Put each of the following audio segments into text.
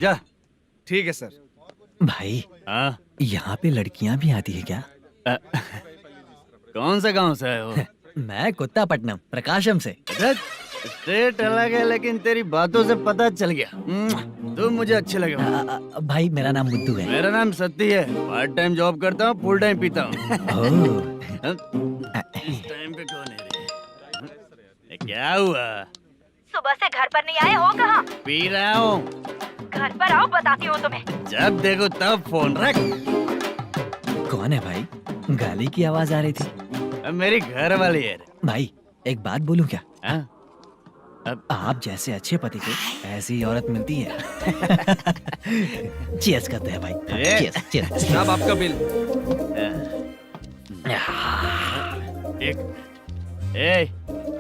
जा। ठीक है सर। भाई हाँ, यहाँ पे लड़कियाँ भी आती है क्या? कौन सा गांव से आए हो? मैं कुत्तापट्टनम प्रकाशम से। स्टेट अलग है लेकिन तेरी बातों से पता चल गया। तुम मुझे अच्छे लगे हो। भाई मेरा नाम मुद्दू है। मेरा नाम सत्ती है। पार्ट टाइम जॉब करता हूँ, फुल टाइम पीता हूँ। ओह, इस टाइम पे कौन है रे? ये क्या हुआ? सुबह से घर पर नहीं आए हो कहाँ? पी रहा हूँ। घर पर आओ, बताती हूँ तुम्हें। जब देखो तब फोन रख। कौन है भाई? गाली की आवाज आ रही थी। अब मेरी घर वाली है। भाई एक बात बोलूं क्या? हाँ? आप जैसे अच्छे पति को ऐसी ही औरत मिलती है। चीयर्स करते हैं भाई। Cheers cheers. साहब आपका बिल। एक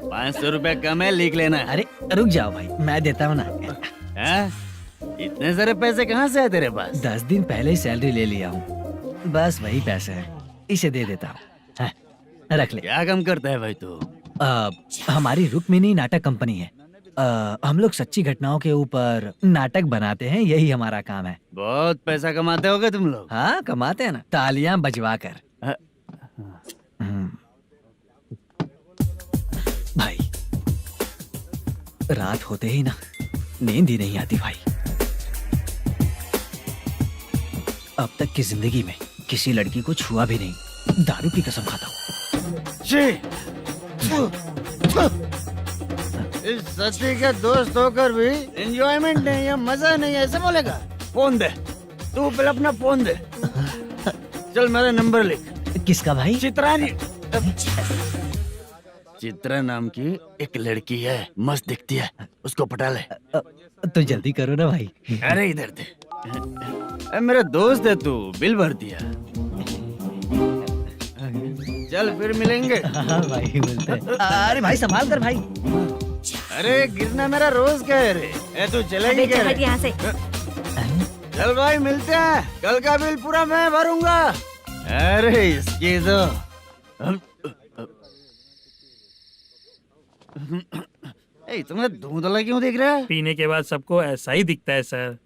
500 रुपया कम है, लिख लेना। अरे रुक जाओ भाई, मैं देता हूँ ना। हाँ? इतने सारे पैसे कहाँ से आए तेरे पास? 10 दिन पहले ही सैलरी ले लिया हूँ, बस वही पैसे हैं, इसे दे देता हूँ। हाँ, रख ले। क्या काम करता है भाई तू? हमारी रुक्मिणी नाटक कंपनी है। हम लोग सच्ची घटनाओं के ऊपर नाटक बनाते हैं, यही हमारा काम है। बहुत पैसा कमाते होगे तुम लोग। हाँ कमाते हैं ना, तालियां बजवा कर। हाँ। भाई रात होते ही ना नींद ही नहीं आती भाई। अब तक की जिंदगी में किसी लड़की को छुआ भी नहीं, दारू की कसम खाता हूँ। इस सती के दोस्त होकर भी एंजॉयमेंट नहीं है, मजा नहीं है, ऐसे बोलेगा? फोन दे, तू पहले अपना फोन दे। चल मेरा नंबर लिख। किसका भाई? चित्रानी। चित्रा नाम की एक लड़की है, मस्त दिखती है, उसको पटा ले। तो जल्दी करो ना भाई। अरे इधर दे। अरे मेरा दोस्त है तू, बिल भर दिया। चल फिर मिलेंगे। हाँ भाई मिलते हैं। अरे भाई संभाल कर भाई। अरे गिरना मेरा रोज का है रे। तू चलेगी क्या रे? यहाँ से। चल भाई मिलते हैं, कल का बिल पूरा मैं भरूंगा। अरे इसकी तो तुम्हें धुंधला क्यों दिख रहा है? पीने के बाद सबको ऐसा ही दिखता है सर।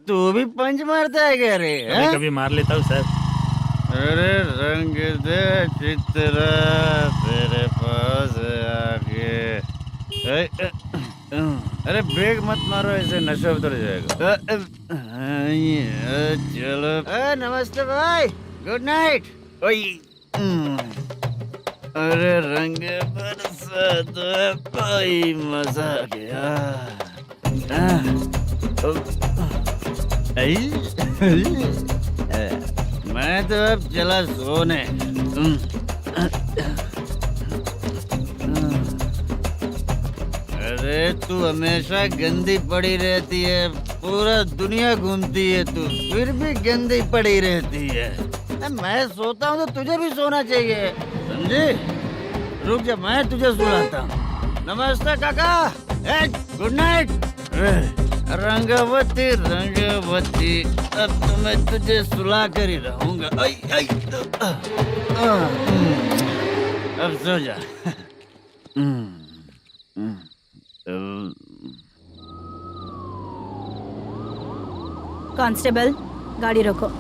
तू भी पंच मारता है क्या रे? कभी कभी मार लेता हूँ सर। अरे रंग दे चित्रा तेरे पास आके। अरे ब्रेक मत मारो, ऐसे नशा उतर जाएगा। चलो। नमस्ते भाई, गुड नाइट। अरे रंग बरसात भाई, मजा आ गया। मैं तो अब चला सोने। अरे तू हमेशा गंदी पड़ी रहती है, पूरा दुनिया घूमती है तू, फिर भी गंदी पड़ी रहती है। मैं सोता हूँ तो तुझे भी सोना चाहिए, समझे? रुक जा, मैं तुझे सुलाता हूँ। नमस्ते काका, गुड नाइट। रंगवती रंगवती, अब तो मैं तुझे सुला कर ही रहूंगा। अब सो जा। कांस्टेबल, गाड़ी रोको।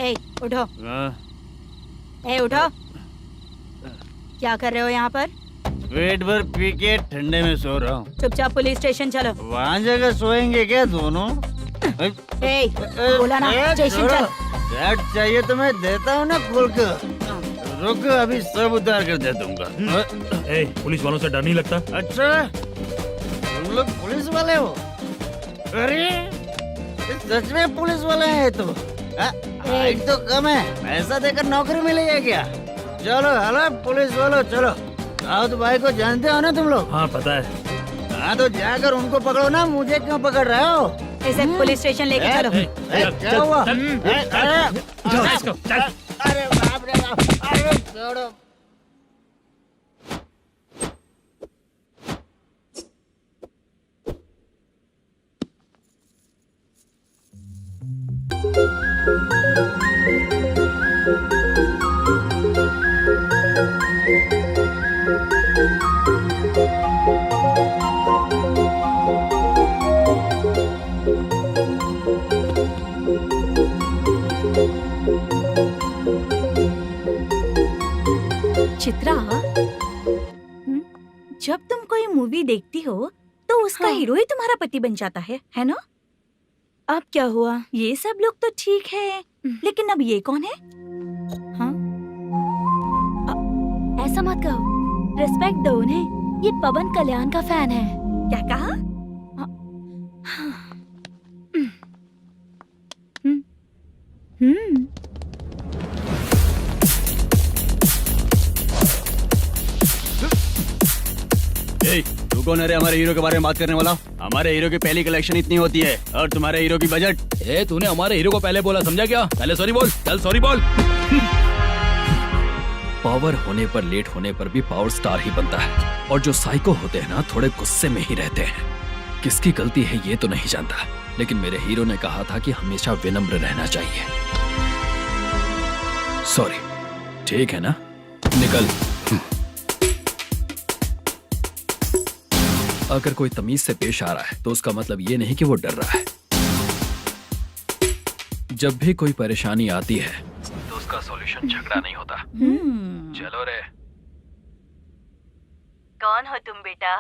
ए उठो। ए उठो। क्या कर रहे हो यहाँ पर? पेट भर पी के ठंडे में सो रहा हूँ। चुपचाप पुलिस स्टेशन चलो। वहाँ जगह सोएंगे क्या दोनों? ए, बोला ना स्टेशन चल। शर्ट चाहिए तो मैं देता हूँ ना खोल कर। रुक, अभी सब उतार कर दे दूंगा। ए, पुलिस वालों से डर नहीं लगता? अच्छा, तुम लोग पुलिस वाले हो? अरे सच में पुलिस वाले हैं तो? हाइट तो कम है, पैसा देकर नौकरी मिलेगी क्या? चलो हेलो पुलिस वालों, चलो। राउत भाई को जानते हो ना तुम लोग? हाँ पता है। हाँ तो जाकर उनको पकड़ो ना, मुझे क्यों पकड़ रहे हो? इसे पुलिस स्टेशन लेके चलो। क्या हुआ? चल। अरे बाप रे बाप, अरे छोड़ो। चित्रा, जब तुम कोई मूवी देखती हो तो उसका हीरो ही तुम्हारा पति बन जाता है ना? अब क्या हुआ? ये सब लोग तो ठीक है, लेकिन अब ये कौन है? हाँ? ऐसा मत कहो, रिस्पेक्ट दो उन्हें। ये पवन कल्याण का फैन है। क्या कहा? तू कौन है रे हमारे हीरो के बारे में बात करने वाला? हमारे हीरो की पहली कलेक्शन इतनी होती है और तुम्हारे हीरो की बजट। तूने हमारे हीरो को पहले बोला, समझा क्या? पहले सॉरी बोल, चल सॉरी बोल। पावर होने पर, लेट होने पर भी पावर स्टार ही बनता है। और जो साइको होते हैं ना, थोड़े गुस्से में ही रहते हैं। किसकी गलती है ये तो नहीं जानता, लेकिन मेरे हीरो ने कहा था कि हमेशा विनम्र रहना चाहिए। सॉरी, ठीक है ना? निकल। अगर कोई तमीज से पेश आ रहा है तो उसका मतलब ये नहीं कि वो डर रहा है। जब भी कोई परेशानी आती है तो उसका सॉल्यूशन झगड़ा नहीं होता। चलो रे। कौन हो तुम बेटा?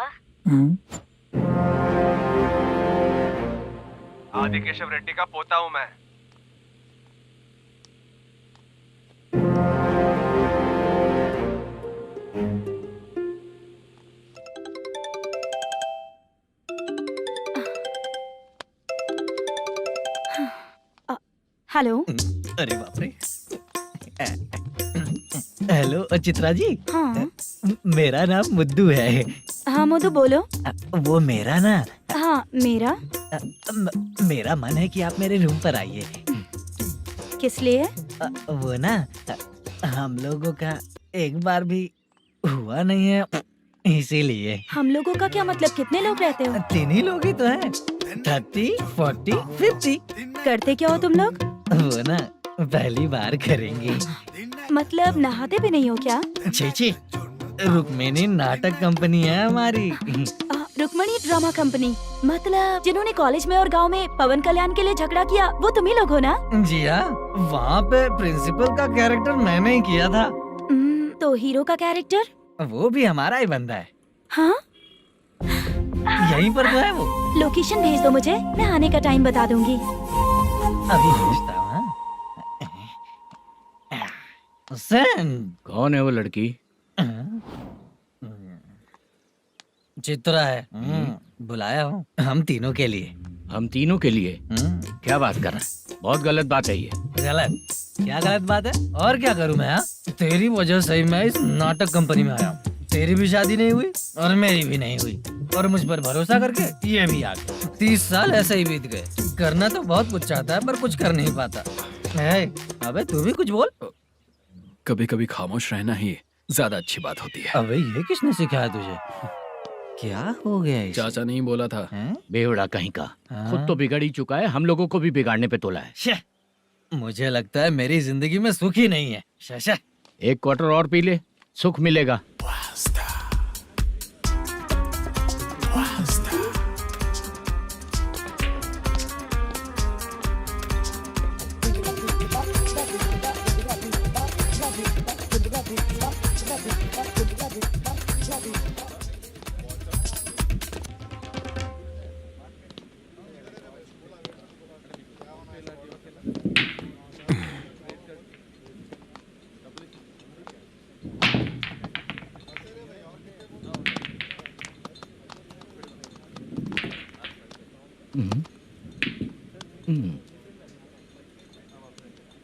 आदि केशव रेड्डी का पोता हूँ मैं। हेलो। अरे बाप रे। हेलो चित्रा जी। हाँ। मेरा नाम मुद्दू है। हाँ मधु बोलो। वो मेरा ना। हाँ मेरा। मेरा मन है कि आप मेरे रूम पर आइए। किस लिए? वो ना, हम लोगों का एक बार भी हुआ नहीं है, इसीलिए। हम लोगों का क्या मतलब? कितने लोग रहते हो? 3 ही लोग ही तो हैं। 30, 40, 50। करते क्या हो तुम लोग? वो ना पहली बार करेंगे। मतलब नहाते भी नहीं हो क्या? छी, रुक्मिणी नाटक कंपनी है हमारी। Rukmani drama company? मतलब जिन्होंने कॉलेज में और गांव में पवन कल्याण के लिए झगड़ा किया, वो तुम ही लोग हो ना? जी हाँ, वहाँ पे प्रिंसिपल का कैरेक्टर मैंने ही किया था। तो हीरो का कैरेक्टर? वो भी हमारा ही बंदा है। हाँ? यहीं पर तो है वो। लोकेशन भेज दो मुझे, मैं आने का टाइम बता दूंगी। अभी भेजता हूँ। कौन है वो लड़की? चित्रा है। बुलाया हूँ हम तीनों के लिए। हम तीनों के लिए? क्या बात कर रहा है? बहुत गलत बात है ये। गलत? क्या गलत बात है? और क्या करूँ मैं? तेरी वजह से ही मैं इस नाटक कंपनी में आया हूँ। तेरी भी शादी नहीं हुई और मेरी भी नहीं हुई, और मुझ पर भरोसा करके ये भी आ गया। 30 साल ऐसे ही बीत गए। करना तो बहुत कुछ चाहता है पर कुछ कर नहीं पाता। अबे तू भी कुछ बोल। कभी कभी खामोश रहना ही ज्यादा अच्छी बात होती है। अबे ये किसने सिखाया तुझे? क्या हो गया इसे? चाचा नहीं बोला था? बेवड़ा कहीं का। हाँ? खुद तो बिगड़ ही चुका है, हम लोगों को भी बिगाड़ने पे तोला है। मुझे लगता है मेरी जिंदगी में सुख ही नहीं है। शशा, 1 क्वार्टर और पी ले, सुख मिलेगा।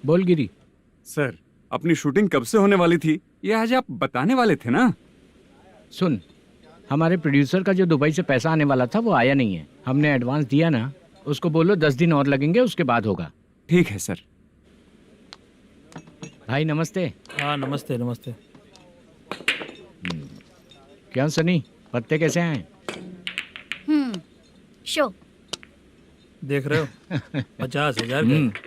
बोल गिरी। सर, अपनी शूटिंग कब से होने वाली थी, ये आज आप बताने वाले थे ना? सुन, हमारे प्रोड्यूसर का जो दुबई से पैसा आने वाला था वो आया नहीं है। हमने एडवांस दिया ना, उसको बोलो 10 दिन और लगेंगे, उसके बाद होगा। ठीक है सर। भाई नमस्ते। हाँ नमस्ते नमस्ते। क्या सनी, पत्ते कैसे हैं? शो देख रहे हो 50,000 का।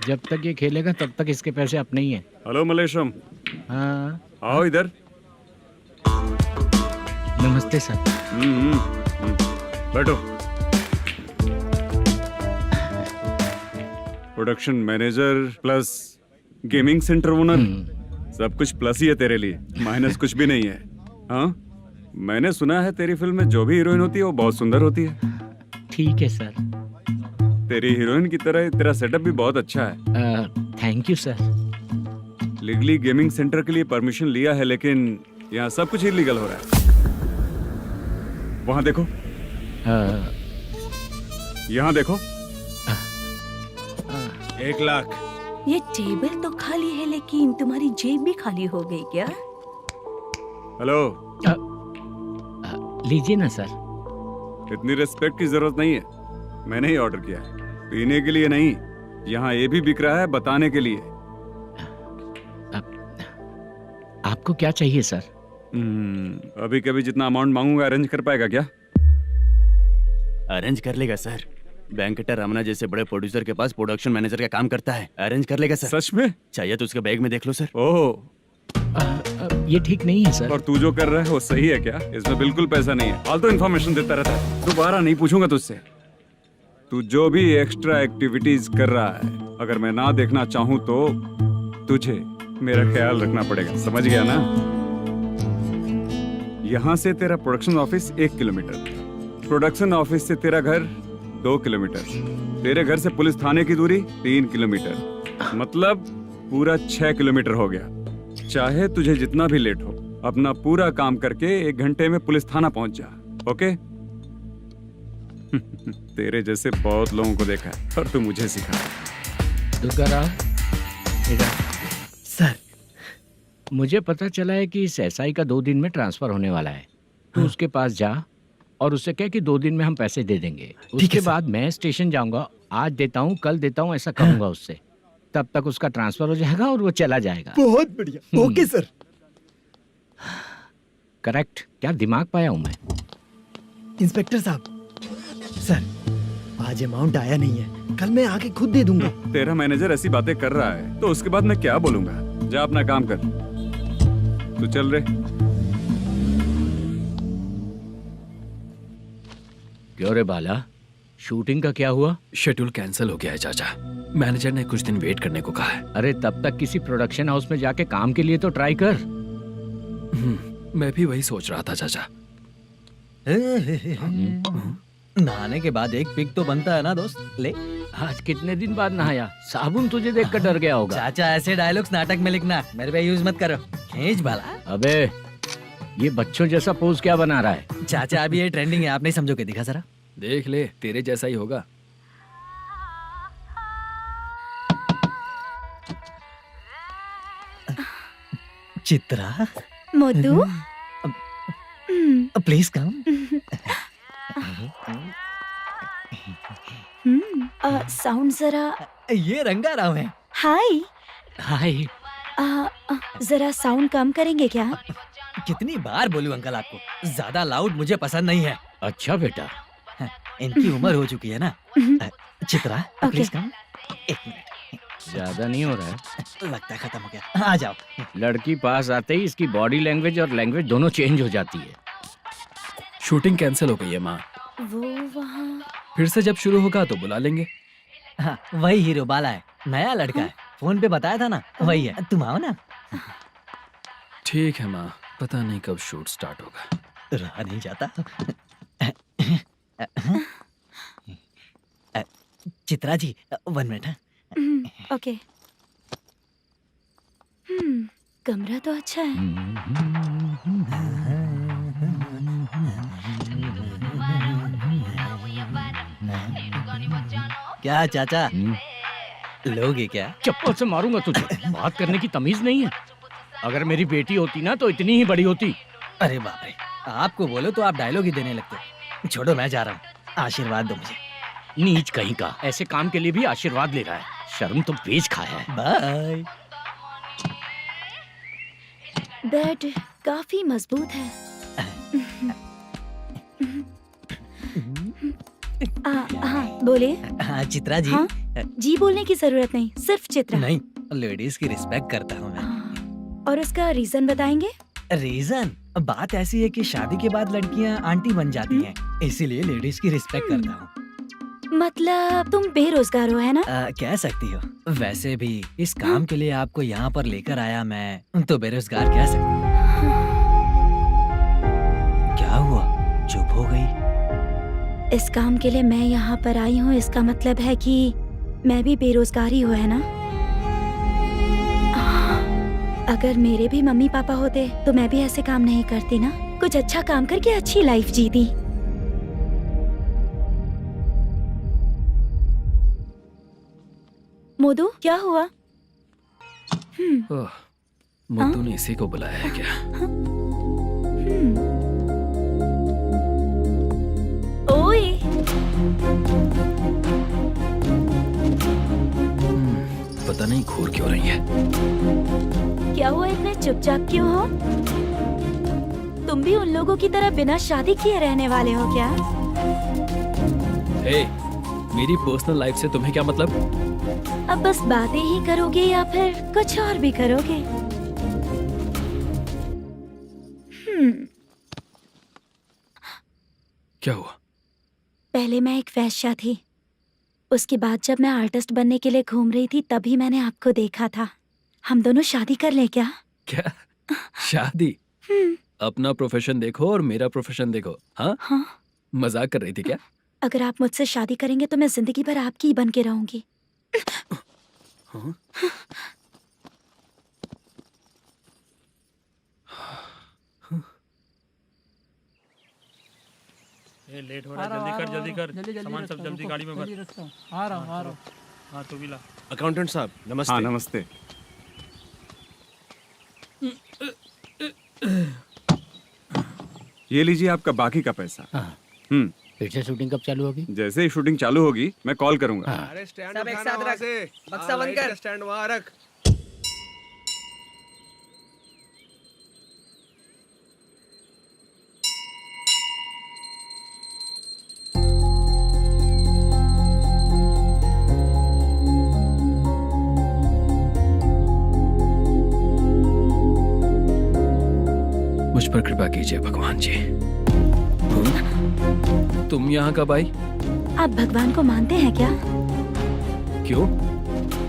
जब तक ये खेलेगा तब तक इसके पैसे अपने ही हैं। हेलो मलेशम, हाँ, आओ इधर। नमस्ते सर। बैठो। Production manager plus gaming centre owner, सब कुछ प्लस ही है तेरे लिए, माइनस कुछ भी नहीं है। हाँ, मैंने सुना है तेरी फिल्म में जो भी हीरोइन होती है वो बहुत सुंदर होती है। ठीक है सर। तेरी हीरोइन की तरह तेरा सेटअप भी बहुत अच्छा है। Thank you sir. Legally gaming centre के लिए परमिशन लिया है, लेकिन यहाँ सब कुछ इलीगल हो रहा है। वहाँ देखो, यहाँ देखो। 1 लाख। ये टेबल तो खाली है लेकिन तुम्हारी जेब भी खाली हो गई क्या? हेलो, लीजिए ना सर। इतनी रिस्पेक्ट की जरूरत नहीं है, मैंने ही ऑर्डर किया है, पीने के लिए नहीं। यहाँ ये भी बिक रहा है बताने के लिए। आपको क्या चाहिए सर? अभी कभी जितना अमाउंट मांगूंगा अरेंज कर पाएगा क्या? अरेंज कर लेगा सर। वेंकटर रमना जैसे बड़े प्रोड्यूसर के पास प्रोडक्शन मैनेजर का काम करता है, अरेंज कर लेगा सर। सच में? चाहिए तो उसके बैग में देख लो सर। ओह, ये ठीक नहीं है सर। और तू जो कर रहा है वो सही है क्या? इसमें बिल्कुल पैसा नहीं है, फालतू इन्फॉर्मेशन देता रहता है। दोबारा नहीं पूछूंगा तुझसे। तू जो भी एक्स्ट्रा एक्टिविटीज कर रहा है, अगर मैं ना देखना चाहूँ तो तुझे मेरा ख्याल रखना पड़ेगा, समझ गया ना? यहाँ से तेरा production office 1 kilometre, production office से तेरा घर 2 किलोमीटर, तेरे घर से पुलिस थाने की दूरी 3 किलोमीटर, मतलब पूरा 6 किलोमीटर हो गया। चाहे तुझे जितना भी लेट हो, अपना पूरा काम करके 1 घंटे में पुलिस थाना पहुंच जा, ओके? तेरे जैसे बहुत लोगों को देखा है और तू मुझे सिखा। सर, मुझे पता चला है कि इस एसआई का 2 दिन में ट्रांसफर होने वाला है। तो उसके पास जा और उससे कह कि 2 दिन में हम पैसे दे देंगे। उसके बाद मैं स्टेशन जाऊंगा, आज देता हूँ कल देता हूँ ऐसा कहूंगा उससे। तब तक उसका ट्रांसफर हो जाएगा और वो चला जाएगा। बहुत बढ़िया, ओके सर। करेक्ट, क्या दिमाग पाया हूँ मैं। इंस्पेक्टर साहब, सर आज अमाउंट आया नहीं है, कल मैं आके खुद दे दूंगा। तेरा मैनेजर ऐसी बातें कर रहा है तो उसके बाद मैं क्या बोलूंगा? जा अपना काम कर, तू चल रे। क्यों रे बाला, शूटिंग का क्या हुआ? शेड्यूल कैंसिल हो गया है चाचा, मैनेजर ने कुछ दिन वेट करने को कहा है। अरे तब तक किसी प्रोडक्शन हाउस में जाके काम के लिए तो ट्राई कर। मैं भी वही सोच रहा था चाचा। नहाने के बाद एक पिक तो बनता है ना दोस्त। ले, आज कितने दिन बाद नहाया, साबुन तुझे देखकर डर गया होगा। चाचा ऐसे डायलॉग्स नाटक में लिखना, मेरे पे यूज मत करो। खींच बाला। अबे ये बच्चों जैसा पोज क्या बना रहा है? चाचा अभी ये ट्रेंडिंग है, आप नहीं समझोगे, दिखा जरा। देख ले, तेरे जैसा ही होगा। चित्रा, मोटू, प्लीज कम। साउंड जरा। ये रंगाराव है। हाय। हाय। जरा साउंड कम करेंगे क्या? कितनी बार बोलूं अंकल आपको, ज्यादा लाउड मुझे पसंद नहीं है। अच्छा बेटा, इनकी उम्र हो चुकी है ना। Chitra, please come. 1 मिनट, ज्यादा नहीं हो रहा है। लगता है खत्म हो गया। आ जाओ। लड़की पास आते ही इसकी बॉडी लैंग्वेज और लैंग्वेज दोनों चेंज हो जाती है। शूटिंग कैंसिल हो गई है माँ, वो वहाँ। फिर से जब शुरू होगा तो बुला लेंगे। हाँ, वही हीरो बाला है, नया लड़का है, फोन पे बताया था ना, वही है। तुम आओ ना। ठीक है माँ, पता नहीं कब शूट स्टार्ट होगा। रहा नहीं जाता। चित्रा जी 1 मिनट। ओके। कमरा तो अच्छा है। क्या चाचा, लोगे क्या? चप्पल से मारूंगा तुझे, बात करने की तमीज नहीं है। अगर मेरी बेटी होती ना तो इतनी ही बड़ी होती। अरे बाप रे, आपको बोलो तो आप डायलॉग ही देने लगते। छोड़ो, मैं जा रहा हूँ, आशीर्वाद दो मुझे। नीच कहीं का, ऐसे काम के लिए भी आशीर्वाद ले रहा है। शर्म तो बेच खाया है। बाय। बेड काफी मजबूत है। हाँ बोले। हाँ चित्रा जी, हाँ? जी बोलने की जरूरत नहीं, सिर्फ चित्रा। नहीं, लेडीज की रिस्पेक्ट करता हूँ मैं। और उसका रीजन बताएंगे? रीजन बात ऐसी है कि शादी के बाद लड़कियाँ आंटी बन जाती हैं, इसीलिए लेडीज की रिस्पेक्ट करता हूँ। मतलब तुम बेरोजगार हो, है ना? कह सकती हो। वैसे भी इस काम के लिए आपको यहाँ पर लेकर आया मैं, तो बेरोजगार कह सकती हूँ। क्या हुआ, चुप हो गई? इस काम के लिए मैं यहाँ पर आई हूँ, इसका मतलब है कि मैं भी बेरोजगार ही हूँ, है ना? अगर मेरे भी मम्मी पापा होते तो मैं भी ऐसे काम नहीं करती ना, कुछ अच्छा काम करके अच्छी लाइफ जीती। मोदू, क्या हुआ? ओह, मुद्दू ने इसी को बुलाया है क्या? ओए, पता नहीं घूर क्यों रही है। क्या हुआ, इतने चुपचाप क्यों हो? तुम भी उन लोगों की तरह बिना शादी किए रहने वाले हो क्या? हे, मेरी पर्सनल लाइफ से तुम्हें क्या मतलब? अब बस बातें ही करोगे या फिर कुछ और भी करोगे? क्या हुआ? पहले मैं एक वेश्या थी, उसके बाद जब मैं आर्टिस्ट बनने के लिए घूम रही थी तभी मैंने आपको देखा था। हम दोनों शादी कर ले क्या? क्या शादी? अपना प्रोफेशन देखो और मेरा प्रोफेशन देखो। हाँ, हाँ। मजाक कर रही थी क्या? अगर आप मुझसे शादी करेंगे तो मैं जिंदगी भर आपकी ही बन के रहूंगी। हाँ? ये लेट हो रहा है, जल्दी कर, सामान सब जल्दी गाड़ी में भर। आ रहा हूँ। हाँ तू भी ला। अकाउंटेंट साहब नमस्ते। हाँ नमस्ते। ये लीजिए आपका बाकी का पैसा। फिर से शूटिंग कब चालू होगी? जैसे ही शूटिंग चालू होगी मैं कॉल करूंगा। अरे स्टैंड सब एक उठाना साथ वहाँ रख। से। बक्सा बंद कर। स्टैंड वहाँ रख। मुझ पर कृपा कीजिए भगवान जी। तुम यहाँ कब आई? आप भगवान को मानते हैं क्या? क्यों?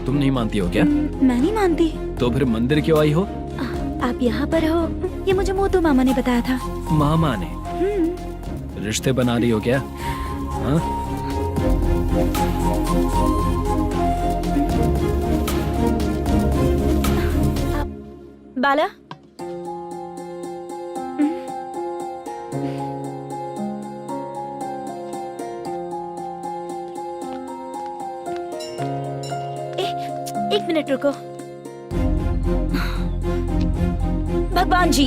तुम नहीं मानती हो क्या? मैं नहीं मानती। तो फिर मंदिर क्यों आई हो? आप यहाँ पर हो ये मुझे मोदू मामा ने बताया था। मामा ने? रिश्ते बना रही हो क्या? हाँ? बाला, एक मिनट रुको। भगवान जी,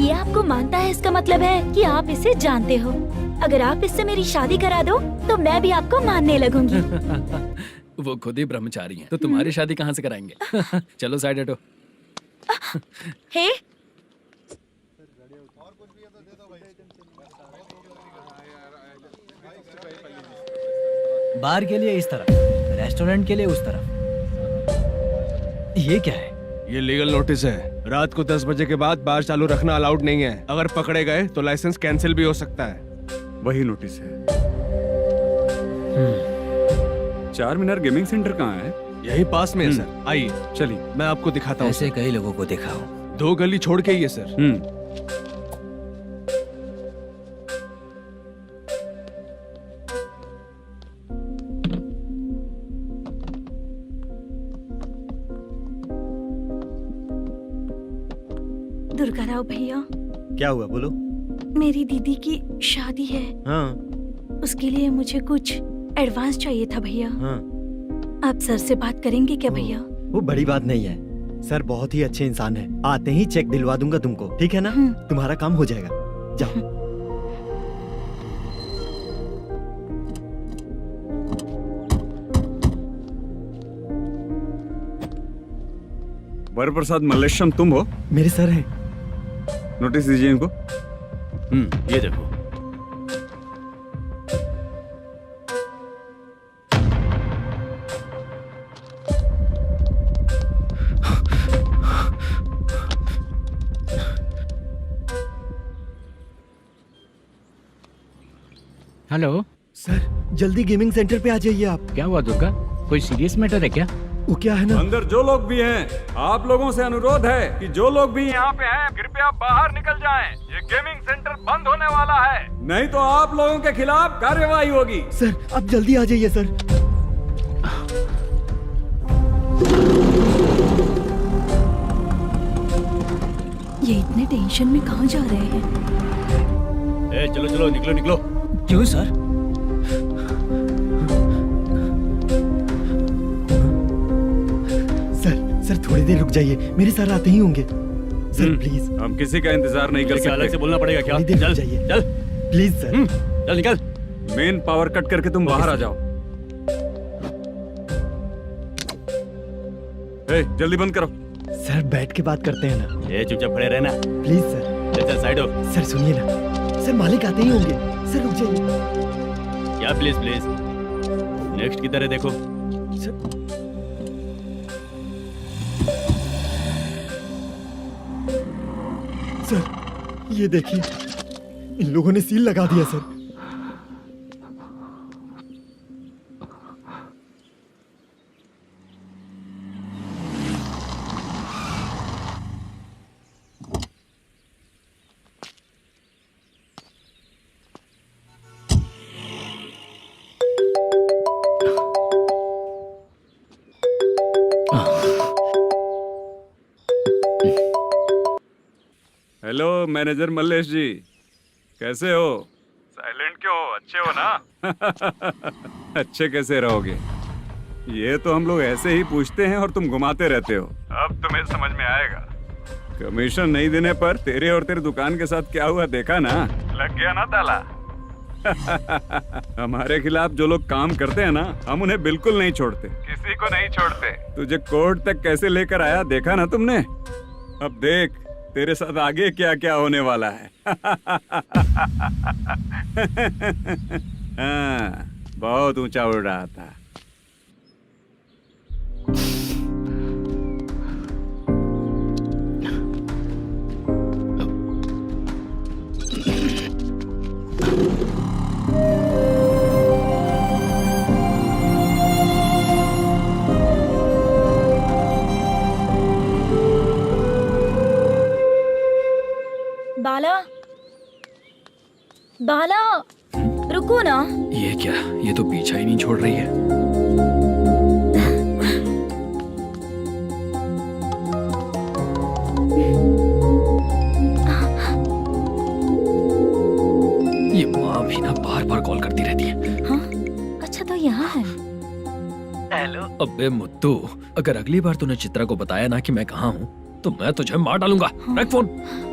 ये आपको मानता है, इसका मतलब है कि आप इसे जानते हो। अगर आप इससे मेरी शादी करा दो तो मैं भी आपको मानने लगूंगी। वो खुद ही ब्रह्मचारी हैं, तो तुम्हारी शादी कहाँ से कराएंगे? चलो साइड हटो। हे, बार के लिए इस तरफ, रेस्टोरेंट के लिए उस तरफ। ये क्या है? ये लीगल नोटिस है। रात को 10 बजे के बाद बार चालू रखना अलाउड नहीं है। अगर पकड़े गए तो लाइसेंस कैंसिल भी हो सकता है। वही नोटिस है। चार मीनार गेमिंग सेंटर कहाँ है? यही पास में है सर, आइए चलिए। मैं आपको दिखाता हूँ। ऐसे कई लोगों को देखा हूँ। 2 गली छोड़ के ही है सर। दुर्गा राव भैया, क्या हुआ बोलो। मेरी दीदी की शादी है, हाँ उसके लिए मुझे कुछ एडवांस चाहिए था भैया। हाँ। आप सर से बात करेंगे क्या भैया? वो बड़ी बात नहीं है, सर बहुत ही अच्छे इंसान है। आते ही चेक दिलवा दूंगा तुमको, ठीक है ना? तुम्हारा काम हो जाएगा, जाओ। वरप्रसाद मल्लेश्वरम तुम हो? मेरे सर है। नोटिस दीजिए इनको। ये देखो। हेलो। सर जल्दी गेमिंग सेंटर पे आ जाइए आप। क्या हुआ दुर्गा, कोई सीरियस मैटर है क्या? वो क्या है ना, अंदर जो लोग भी हैं, आप लोगों से अनुरोध है कि जो लोग भी यहाँ पे हैं, कृपया बाहर निकल जाएं। ये गेमिंग सेंटर बंद होने वाला है, नहीं तो आप लोगों के खिलाफ कार्यवाही होगी। सर आप जल्दी आ जाइए सर। ये इतने टेंशन में कहाँ जा रहे हैं? चलो चलो निकलो निकलो। क्यों सर? सर थोड़ी देर रुक जाइए, मेरे सर आते ही होंगे। Sir please. हम किसी का इंतजार नहीं कर सकते। अलग से बोलना पड़ेगा क्या? थोड़ी देर चल रुक जाइए चल प्लीज सर। चल निकल। मेन पावर कट करके तुम बाहर आ जाओ। जल्दी बंद करो। सर बैठ के बात करते हैं ना। ये चुपचाप खड़े रहना। Please sir. चल चल साइड हो। सर सुनिए ना, सर मालिक आते ही होंगे। सर रुक जाइए। क्या प्लीज प्लीज? नेक्स्ट किधर है देखो। सर सर ये देखिए, इन लोगों ने सील लगा दिया सर। हेलो मैनेजर मल्लेश जी, कैसे हो? साइलेंट क्यों हो? अच्छे हो ना? अच्छे कैसे रहोगे? ये तो हम लोग ऐसे ही पूछते हैं और तुम घुमाते रहते हो। अब तुम्हें समझ में आएगा। कमीशन नहीं देने पर तेरे और तेरी दुकान के साथ क्या हुआ देखा ना? लग गया ना ताला। हमारे खिलाफ जो लोग काम करते हैं ना, हम उन्हें बिल्कुल नहीं छोड़ते, किसी को नहीं छोड़ते। तुझे कोर्ट तक कैसे लेकर आया देखा ना तुमने? अब देख तेरे साथ आगे क्या क्या होने वाला है। हाँ, बहुत ऊंचा उड़ रहा था। बाला, बाला, रुको ना। ये क्या, ये तो पीछा ही नहीं छोड़ रही है। ये माँ भी ना बार बार कॉल करती रहती है। हाँ? अच्छा तो यहाँ है। हेलो। अबे मुत्तू, अगर अगली बार तूने चित्रा को बताया ना कि मैं कहाँ हूँ तो मैं तुझे मार डालूंगा। रख फोन।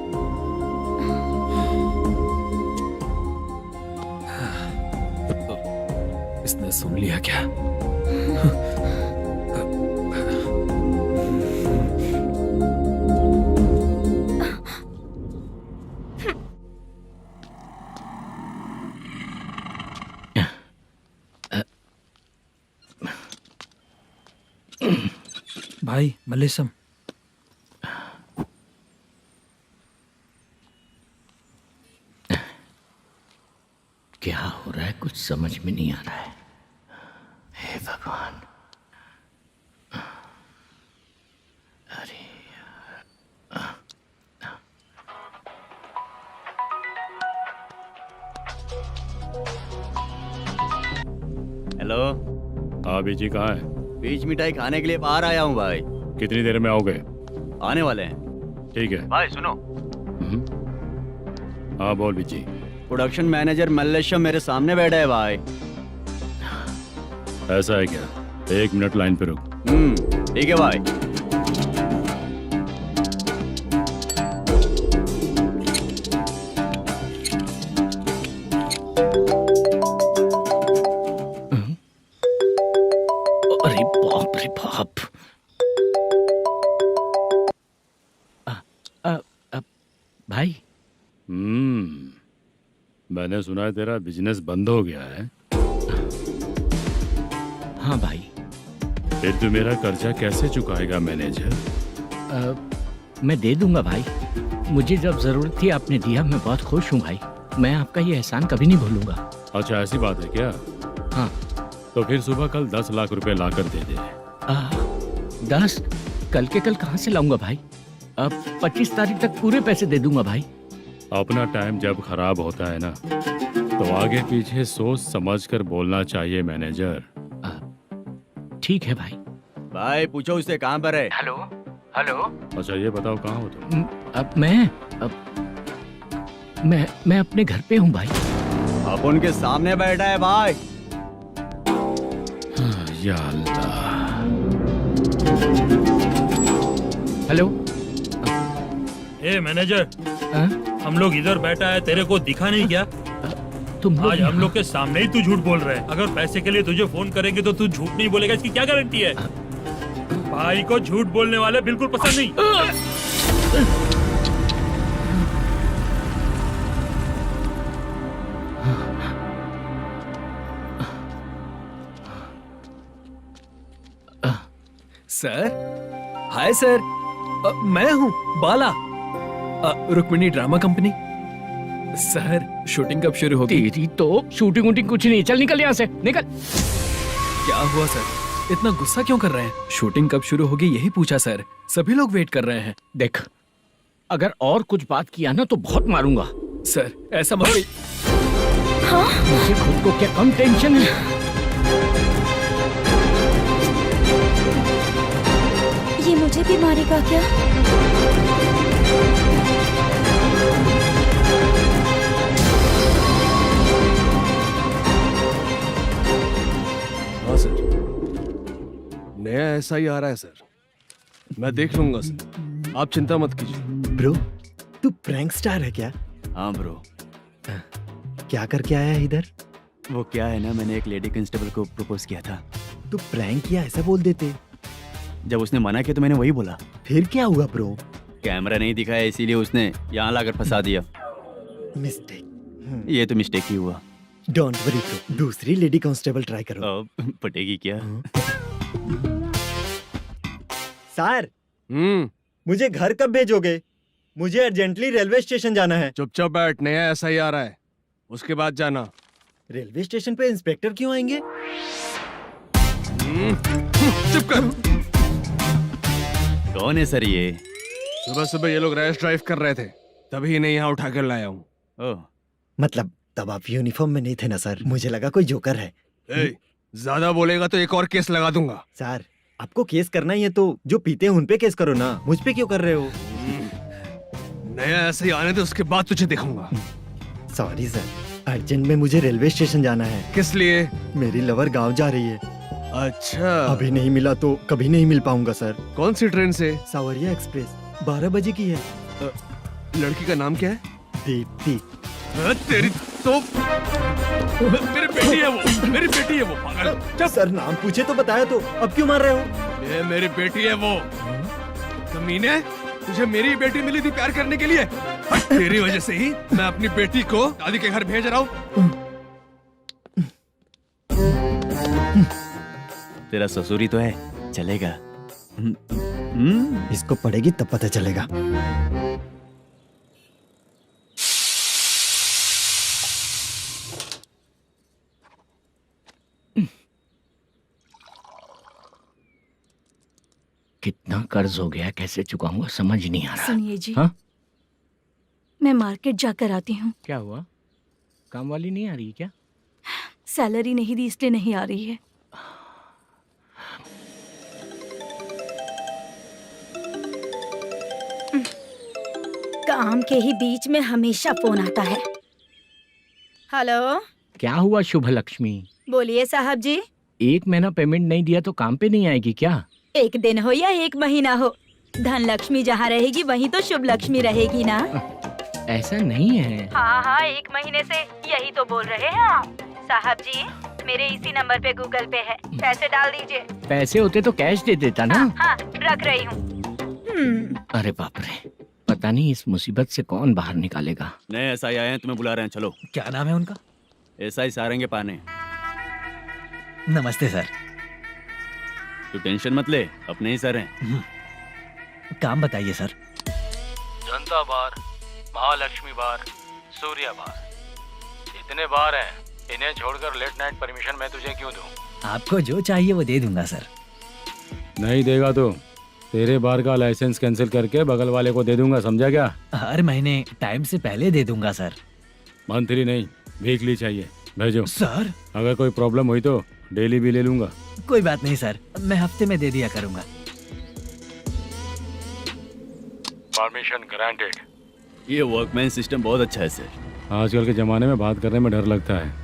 इसने सुन लिया क्या? भाई मल्लेशम, क्या हो रहा है कुछ समझ में नहीं आ रहा है। हे भगवान। अरे हेलो। हाँ बीजी कहाँ है? बीच मिठाई खाने के लिए बाहर आया हूँ भाई। कितनी देर में आओगे? आने वाले हैं। ठीक है। भाई सुनो, हाँ बोल बीजी। प्रोडक्शन मैनेजर मल्लेशम मेरे सामने बैठा है भाई। ऐसा है क्या? 1 मिनट लाइन पे रुक। ठीक है भाई। अरे बाप रे बाप। भाई मैंने सुना है तेरा बिजनेस बंद हो गया है। हाँ भाई। फिर तू मेरा कर्जा कैसे चुकाएगा मैनेजर? मैं दे दूंगा भाई। मुझे जब जरूरत थी आपने दिया, मैं बहुत खुश हूँ भाई। मैं आपका ये एहसान कभी नहीं भूलूंगा। अच्छा ऐसी बात है क्या? हाँ। तो फिर सुबह कल 10 लाख रुपए ला कर दे दे। 10? कल के कल कहाँ से लाऊंगा भाई? अब 25 तारीख तक पूरे पैसे दे दूंगा भाई। अपना टाइम जब खराब होता है ना, तो आगे पीछे सोच समझ कर बोलना चाहिए मैनेजर। ठीक है भाई। भाई पूछो उससे कहाँ पर है। Hello hello. अच्छा ये बताओ कहाँ हो तुम? अब मैं अपने घर पे हूँ भाई। अब उनके सामने बैठा है भाई। या अल्लाह। हेलो। ए मैनेजर, हाँ? हम लोग इधर बैठा है, तेरे को दिखा नहीं क्या? तुम आज हम लोग के सामने ही तू झूठ बोल रहा है। अगर पैसे के लिए तुझे फोन करेंगे तो तू झूठ नहीं बोलेगा, इसकी क्या गारंटी है? भाई को झूठ बोलने वाले बिल्कुल पसंद नहीं। सर, हाय सर, मैं हूँ Bala, Rukmini drama company. Sir shooting कब शुरू होगी? तेरी तो शूटिंग वूटिंग कुछ नहीं। चल निकल यहाँ से, निकल। क्या हुआ सर, इतना गुस्सा क्यों कर रहे हैं? शूटिंग कब शुरू होगी यही पूछा सर, सभी लोग वेट कर रहे हैं। देख, अगर और कुछ बात किया ना तो बहुत मारूंगा। सर ऐसा मत। मुझे खुद को क्या कम टेंशन है। ये मुझे भी मारेगा क्या? हाँ सर, नया ऐसा ही आ रहा है सर, मैं देख लूंगा सर, आप चिंता मत कीजिए। ब्रो, तू प्रैंक स्टार है क्या? हाँ ब्रो। क्या करके आया है इधर? वो क्या है ना, मैंने एक लेडी कांस्टेबल को प्रपोज किया था। तू प्रैंक किया ऐसा बोल देते। जब उसने मना किया तो मैंने वही बोला। फिर क्या हुआ ब्रो? कैमरा नहीं दिखाया इसीलिए उसने यहाँ लाकर फंसा दिया। मिस्टेक। ये तो मिस्टेक ही हुआ। डोंट वरी ब्रो, दूसरी लेडी कांस्टेबल ट्राई करो। अब पटेगी क्या? सर, मुझे घर कब भेजोगे? मुझे अर्जेंटली रेलवे स्टेशन जाना है। चुपचाप बैठ, नया ऐसा ही आ रहा है, उसके बाद जाना। रेलवे स्टेशन पे इंस्पेक्टर क्यों आएंगे? चुप कर। कौन है सर ये? सुबह सुबह ये लोग रैश ड्राइव कर रहे थे, तभी इन्हें यहाँ उठा कर लाया हूँ। ओह, मतलब तब आप यूनिफॉर्म में नहीं थे ना सर, मुझे लगा कोई जोकर है। ज्यादा बोलेगा तो एक और केस लगा दूंगा। सर, आपको केस करना ही है तो जो पीते हैं उन पे केस करो ना, मुझ पे क्यों कर रहे हो? नया ऐसे ही आने दे, उसके बाद तुझे दिखाऊंगा। सॉरी सर, अर्जेंट में मुझे रेलवे स्टेशन जाना है। किस लिए? मेरी लवर गांव जा रही है। अच्छा, अभी नहीं मिला तो कभी नहीं मिल पाऊंगा सर। कौन सी ट्रेन से? सावरिया एक्सप्रेस, 12 बजे की है। लड़की का नाम क्या है? दीप्ति। तेरी तो मेरी बेटी है वो, मेरी बेटी है वो, पागल। सर नाम पूछे तो बताया तो, अब क्यों मार रहे हो? ये मेरी बेटी है वो। कमीने, तुझे मेरी बेटी मिली थी प्यार करने के लिए, तेरी वजह से ही मैं अपनी बेटी को दादी के घर भेज रहा हूँ। तेरा ससुरी तो है, चलेगा। इसको पड़ेगी तब पता चलेगा। कितना कर्ज हो गया, कैसे चुकाऊंगा समझ नहीं आ रहा। सुनिए जी, हाँ? मैं मार्केट जाकर आती हूँ। क्या हुआ, काम वाली नहीं आ रही क्या? सैलरी नहीं दी इसलिए नहीं आ रही है। काम के ही बीच में हमेशा फोन आता है। हेलो, क्या हुआ शुभ लक्ष्मी? बोलिए साहब जी। 1 महीना पेमेंट नहीं दिया तो काम पे नहीं आएगी क्या? 1 दिन हो या 1 महीना हो, धन लक्ष्मी जहाँ रहेगी वहीं तो शुभ लक्ष्मी रहेगी ना। ऐसा नहीं है। हाँ हाँ, 1 महीने से यही तो बोल रहे हैं आप। साहब जी, मेरे इसी नंबर पे गूगल पे है, पैसे डाल दीजिए। पैसे होते तो कैश दे देता ना। हाँ, रख रही हूँ। अरे बाप रे, पता नहीं इस मुसीबत से कौन बाहर निकालेगा। नए एसआई आए हैं, तुम्हें बुला रहे हैं, चलो। क्या नाम है उनका? एसआई सारंगे पाने। नमस्ते सर। तू टेंशन मत ले, अपने ही सर हैं। काम बताइए सर। जनता बार, महालक्ष्मी बार, सूर्या बार, इतने बार हैं, इन्हें छोड़कर लेट नाइट परमिशन मैं तुझे क्यों दूं? आपको जो चाहिए वो दे दूंगा सर। नहीं देगा तो तेरे बार का लाइसेंस कैंसिल करके बगल वाले को दे दूंगा, समझा क्या? हर महीने टाइम से पहले दे दूंगा सर। मंथली नहीं, वीकली चाहिए। भेजो। सर अगर कोई प्रॉब्लम हुई तो डेली भी ले लूंगा। कोई बात नहीं सर, मैं हफ्ते में दे दिया करूंगा। Permission granted. ये वर्कमैन सिस्टम बहुत अच्छा है सर। आजकल के ज़माने में बात करने में डर लगता है।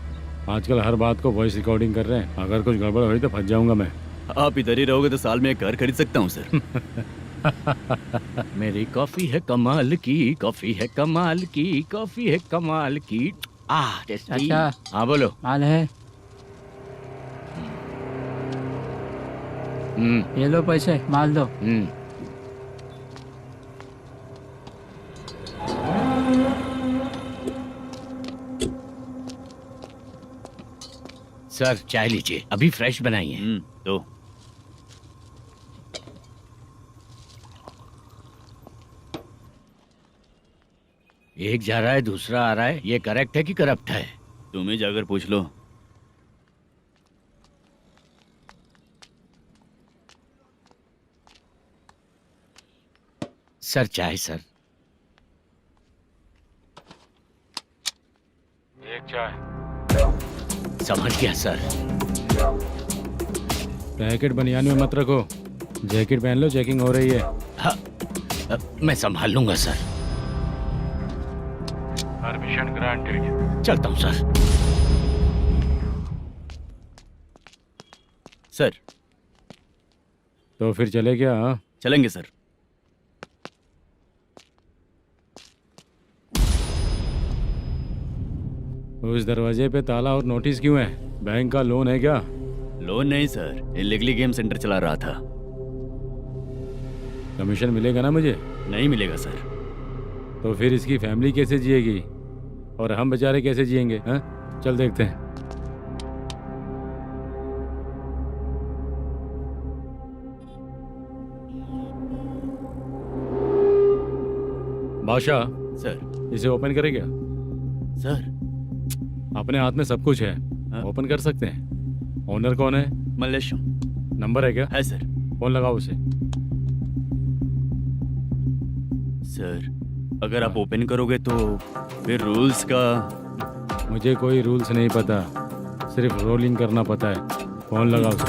आजकल हर बात को वॉइस रिकॉर्डिंग कर रहे हैं। अगर कुछ गड़बड़ हुई तो फंस जाऊंगा मैं। आप इधर ही रहोगे तो साल में एक घर खरीद सकता हूँ सर। मेरी कॉफी है कमाल की, कॉफी है कमाल की, कॉफी है कमाल की। टेस्टी। अच्छा। हाँ बोलो। माल है, ये लो पैसे, माल दो। सर चाय लीजिए, अभी फ्रेश बनाई है। तो एक जा रहा है दूसरा आ रहा है, ये करेक्ट है कि करप्ट है? तुम ही जाकर पूछ लो। सर चाय सर। एक चाय। समझ गया सर। पैकेट बनियान में मत रखो, जैकेट पहन लो, चेकिंग हो रही है। हाँ, मैं संभाल लूंगा सर। Permission granted. चलता हूँ सर। सर तो फिर चले क्या? हाँ? चलेंगे सर। उस दरवाजे पे ताला और नोटिस क्यों है? बैंक का लोन है क्या? लोन नहीं सर, इलीगली गेम सेंटर चला रहा था। कमीशन मिलेगा ना मुझे? नहीं मिलेगा सर। तो फिर इसकी फैमिली कैसे जिएगी और हम बेचारे कैसे जिएंगे? हाँ, चल देखते हैं। बादशाह सर। इसे ओपन करे क्या? सर अपने हाथ में सब कुछ है, हाँ? ओपन कर सकते हैं। ओनर कौन है? मल्लेशम। नंबर है क्या? है सर। फोन लगाओ उसे। सर अगर आप ओपन करोगे तो फिर रूल्स का। मुझे कोई रूल्स नहीं पता, सिर्फ रोलिंग करना पता है। फोन लगाओ उसे।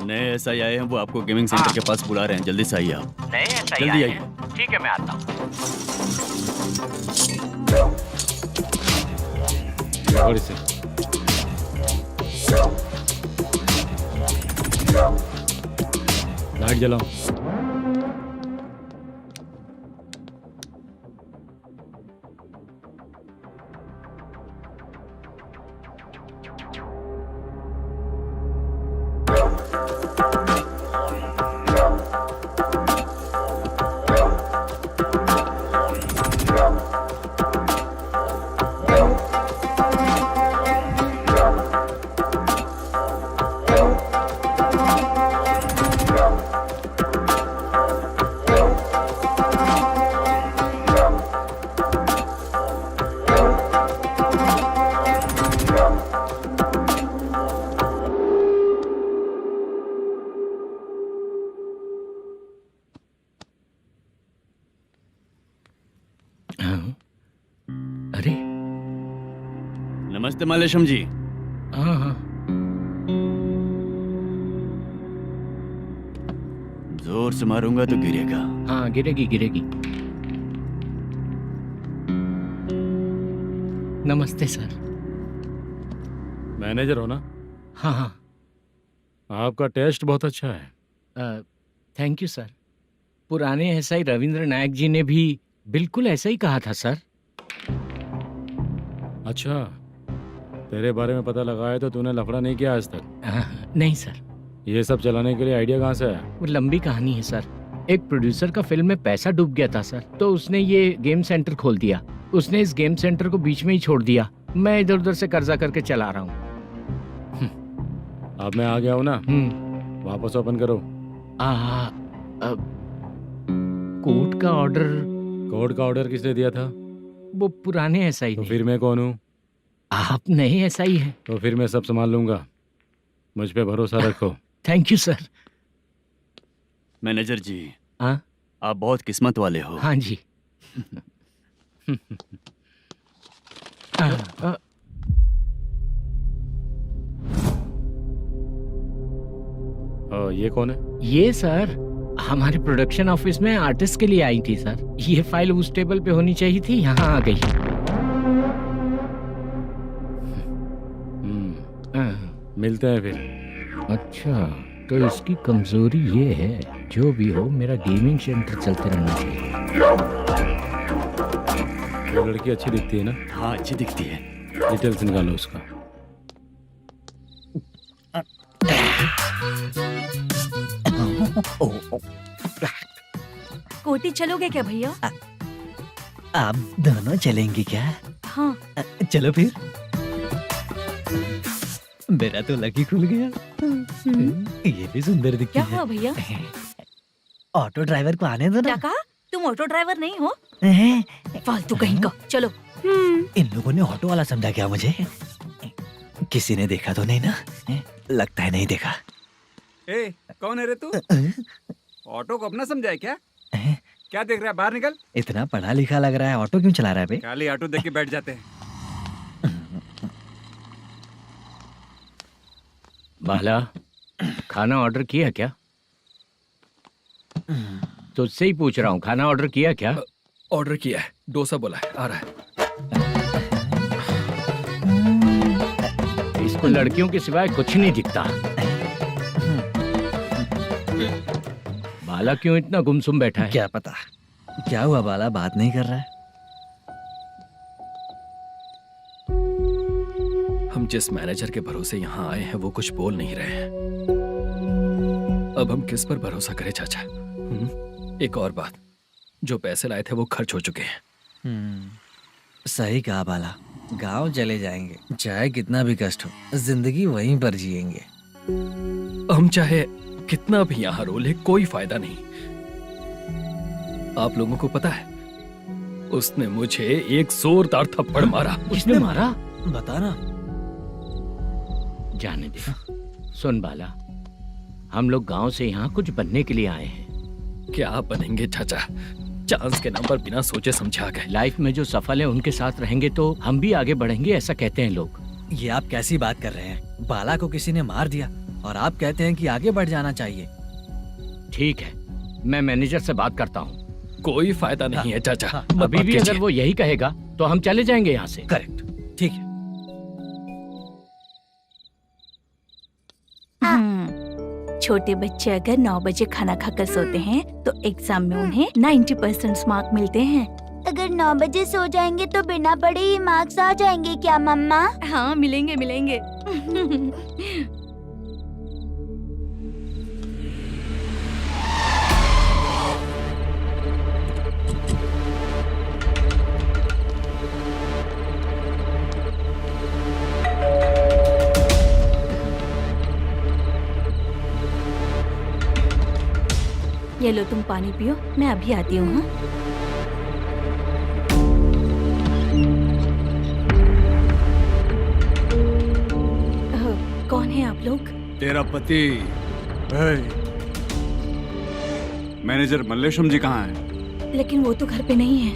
नए SI आए हैं, वो आपको गेमिंग सेंटर के पास बुला रहे हैं। जल्दी से आइए आप। नहीं ऐसा ही जल्दी आए आइए। हैं। ठीक है मैं आता हूँ। पकड़ इसे। लाइट जलाओ। अरे नमस्ते मल्लेशम जी। हाँ हाँ। जोर से मारूंगा तो गिरेगा। हाँ गिरेगी गिरेगी। नमस्ते सर। मैनेजर हो ना? हाँ हाँ। आपका टेस्ट बहुत अच्छा है। Thank you sir. पुराने SI रविंद्र नायक जी ने भी बिल्कुल ऐसा ही कहा था सर। अच्छा, तेरे बारे में पता लगा है तो तूने लफड़ा नहीं किया आज तक? नहीं सर। ये सब चलाने के लिए आइडिया कहाँ से आया? वो लंबी कहानी है सर। एक प्रोड्यूसर का फिल्म में पैसा डूब गया था सर, तो उसने ये गेम सेंटर खोल दिया। उसने इस गेम सेंटर को बीच में ही छोड़ दिया। मैं इधर उधर से कर्जा करके चला रहा हूँ। अब मैं आ गया हूँ ना, वापस ओपन करो। कोर्ट का ऑर्डर। कोर्ट का ऑर्डर किसने दिया था? वो पुराने एसआई तो ने। फिर मैं कौन हूँ? आप नए एसआई हैं। तो फिर मैं सब संभाल लूंगा, मुझ पे भरोसा रखो। Thank you sir. मैनेजर जी, हाँ आप बहुत किस्मत वाले हो। हाँ जी। ये कौन है? ये सर हमारे प्रोडक्शन ऑफिस में आर्टिस्ट के लिए आई थी सर। ये फाइल उस टेबल पे होनी चाहिए थी, यहाँ आ गई। मिलते हैं फिर। अच्छा, तो इसकी कमजोरी ये है, जो भी हो मेरा गेमिंग सेंटर चलते रहना चाहिए। वो लड़की अच्छी दिखती है ना? हाँ, अच्छी दिखती है। डिटेल्स निकालो उसका। कोटी चलोगे क्या भैया? आप दोनों चलेंगे क्या? हाँ। चलो फिर। मेरा तो लकी खुल गया। ये भी सुंदर दिखती क्या है। हुआ भैया? ऑटो ड्राइवर को आने दो क्या ना। कहा? तुम ऑटो ड्राइवर नहीं हो? हैं? फालतू कहीं का। चलो। इन लोगों ने ऑटो वाला समझा क्या मुझे? किसी ने देखा तो नहीं ना? लगता है नहीं देखा। ए, कौन है रे तू? ऑटो को अपना समझा है क्या? क्या देख रहा है? बाहर निकल। इतना पढ़ा लिखा लग रहा है, ऑटो क्यों चला रहा है बे? खाली ऑटो देख के बैठ जाते हैं। बाला, खाना ऑर्डर किया क्या? तुझसे ही पूछ रहा हूँ, खाना ऑर्डर किया क्या? ऑर्डर किया है, डोसा बोला है, आ रहा है। इसको लड़कियों के सिवाय कुछ नहीं दिखता। बाला क्यों इतना गुमसुम बैठा है? क्या पता क्या हुआ, बाला बात नहीं कर रहा है। हम जिस मैनेजर के भरोसे यहाँ आए हैं वो कुछ बोल नहीं रहे हैं। अब हम किस पर भरोसा करें चाचा? एक और बात, जो पैसे लाए थे वो खर्च हो चुके हैं। सही कहा बाला, गांव चले जाएंगे, चाहे कितना भी कष्ट हो, जिंदगी वहीं पर जिएंगे। हम चाहे कितना भी यहाँ रो ले, कोई फायदा नहीं। आप लोगों को पता है, उसने मुझे एक जोरदार थप्पड़ मारा। उसने मारा? बता ना। जाने दे। सुन बाला, हम लोग गांव से यहाँ कुछ बनने के लिए आए हैं। क्या बनेंगे चाचा? चांस के नाम पर बिना सोचे समझे आ गए। लाइफ में जो सफल है उनके साथ रहेंगे तो हम भी आगे बढ़ेंगे, ऐसा कहते हैं लोग। ये आप कैसी बात कर रहे हैं? बाला को किसी ने मार दिया और आप कहते हैं कि आगे बढ़ जाना चाहिए। ठीक है, मैं मैनेजर से बात करता हूँ। कोई फायदा नहीं है चाचा। अभी भी अगर वो यही कहेगा तो हम चले जाएंगे यहाँ से। करेक्ट, ठीक है। छोटे बच्चे अगर 9 बजे खाना खाकर सोते हैं तो एग्जाम में उन्हें 90% मार्क मिलते हैं। अगर 9 बजे सो जाएंगे तो बिना पढ़े ही मार्क्स आ जाएंगे क्या मम्मा? हाँ, मिलेंगे मिलेंगे। ये लो, तुम पानी पियो, मैं अभी आती हूँ। हाँ? कौन है आप लोग? तेरा पति। मैनेजर मल्लेशम जी कहाँ हैं? लेकिन वो तो घर पे नहीं है।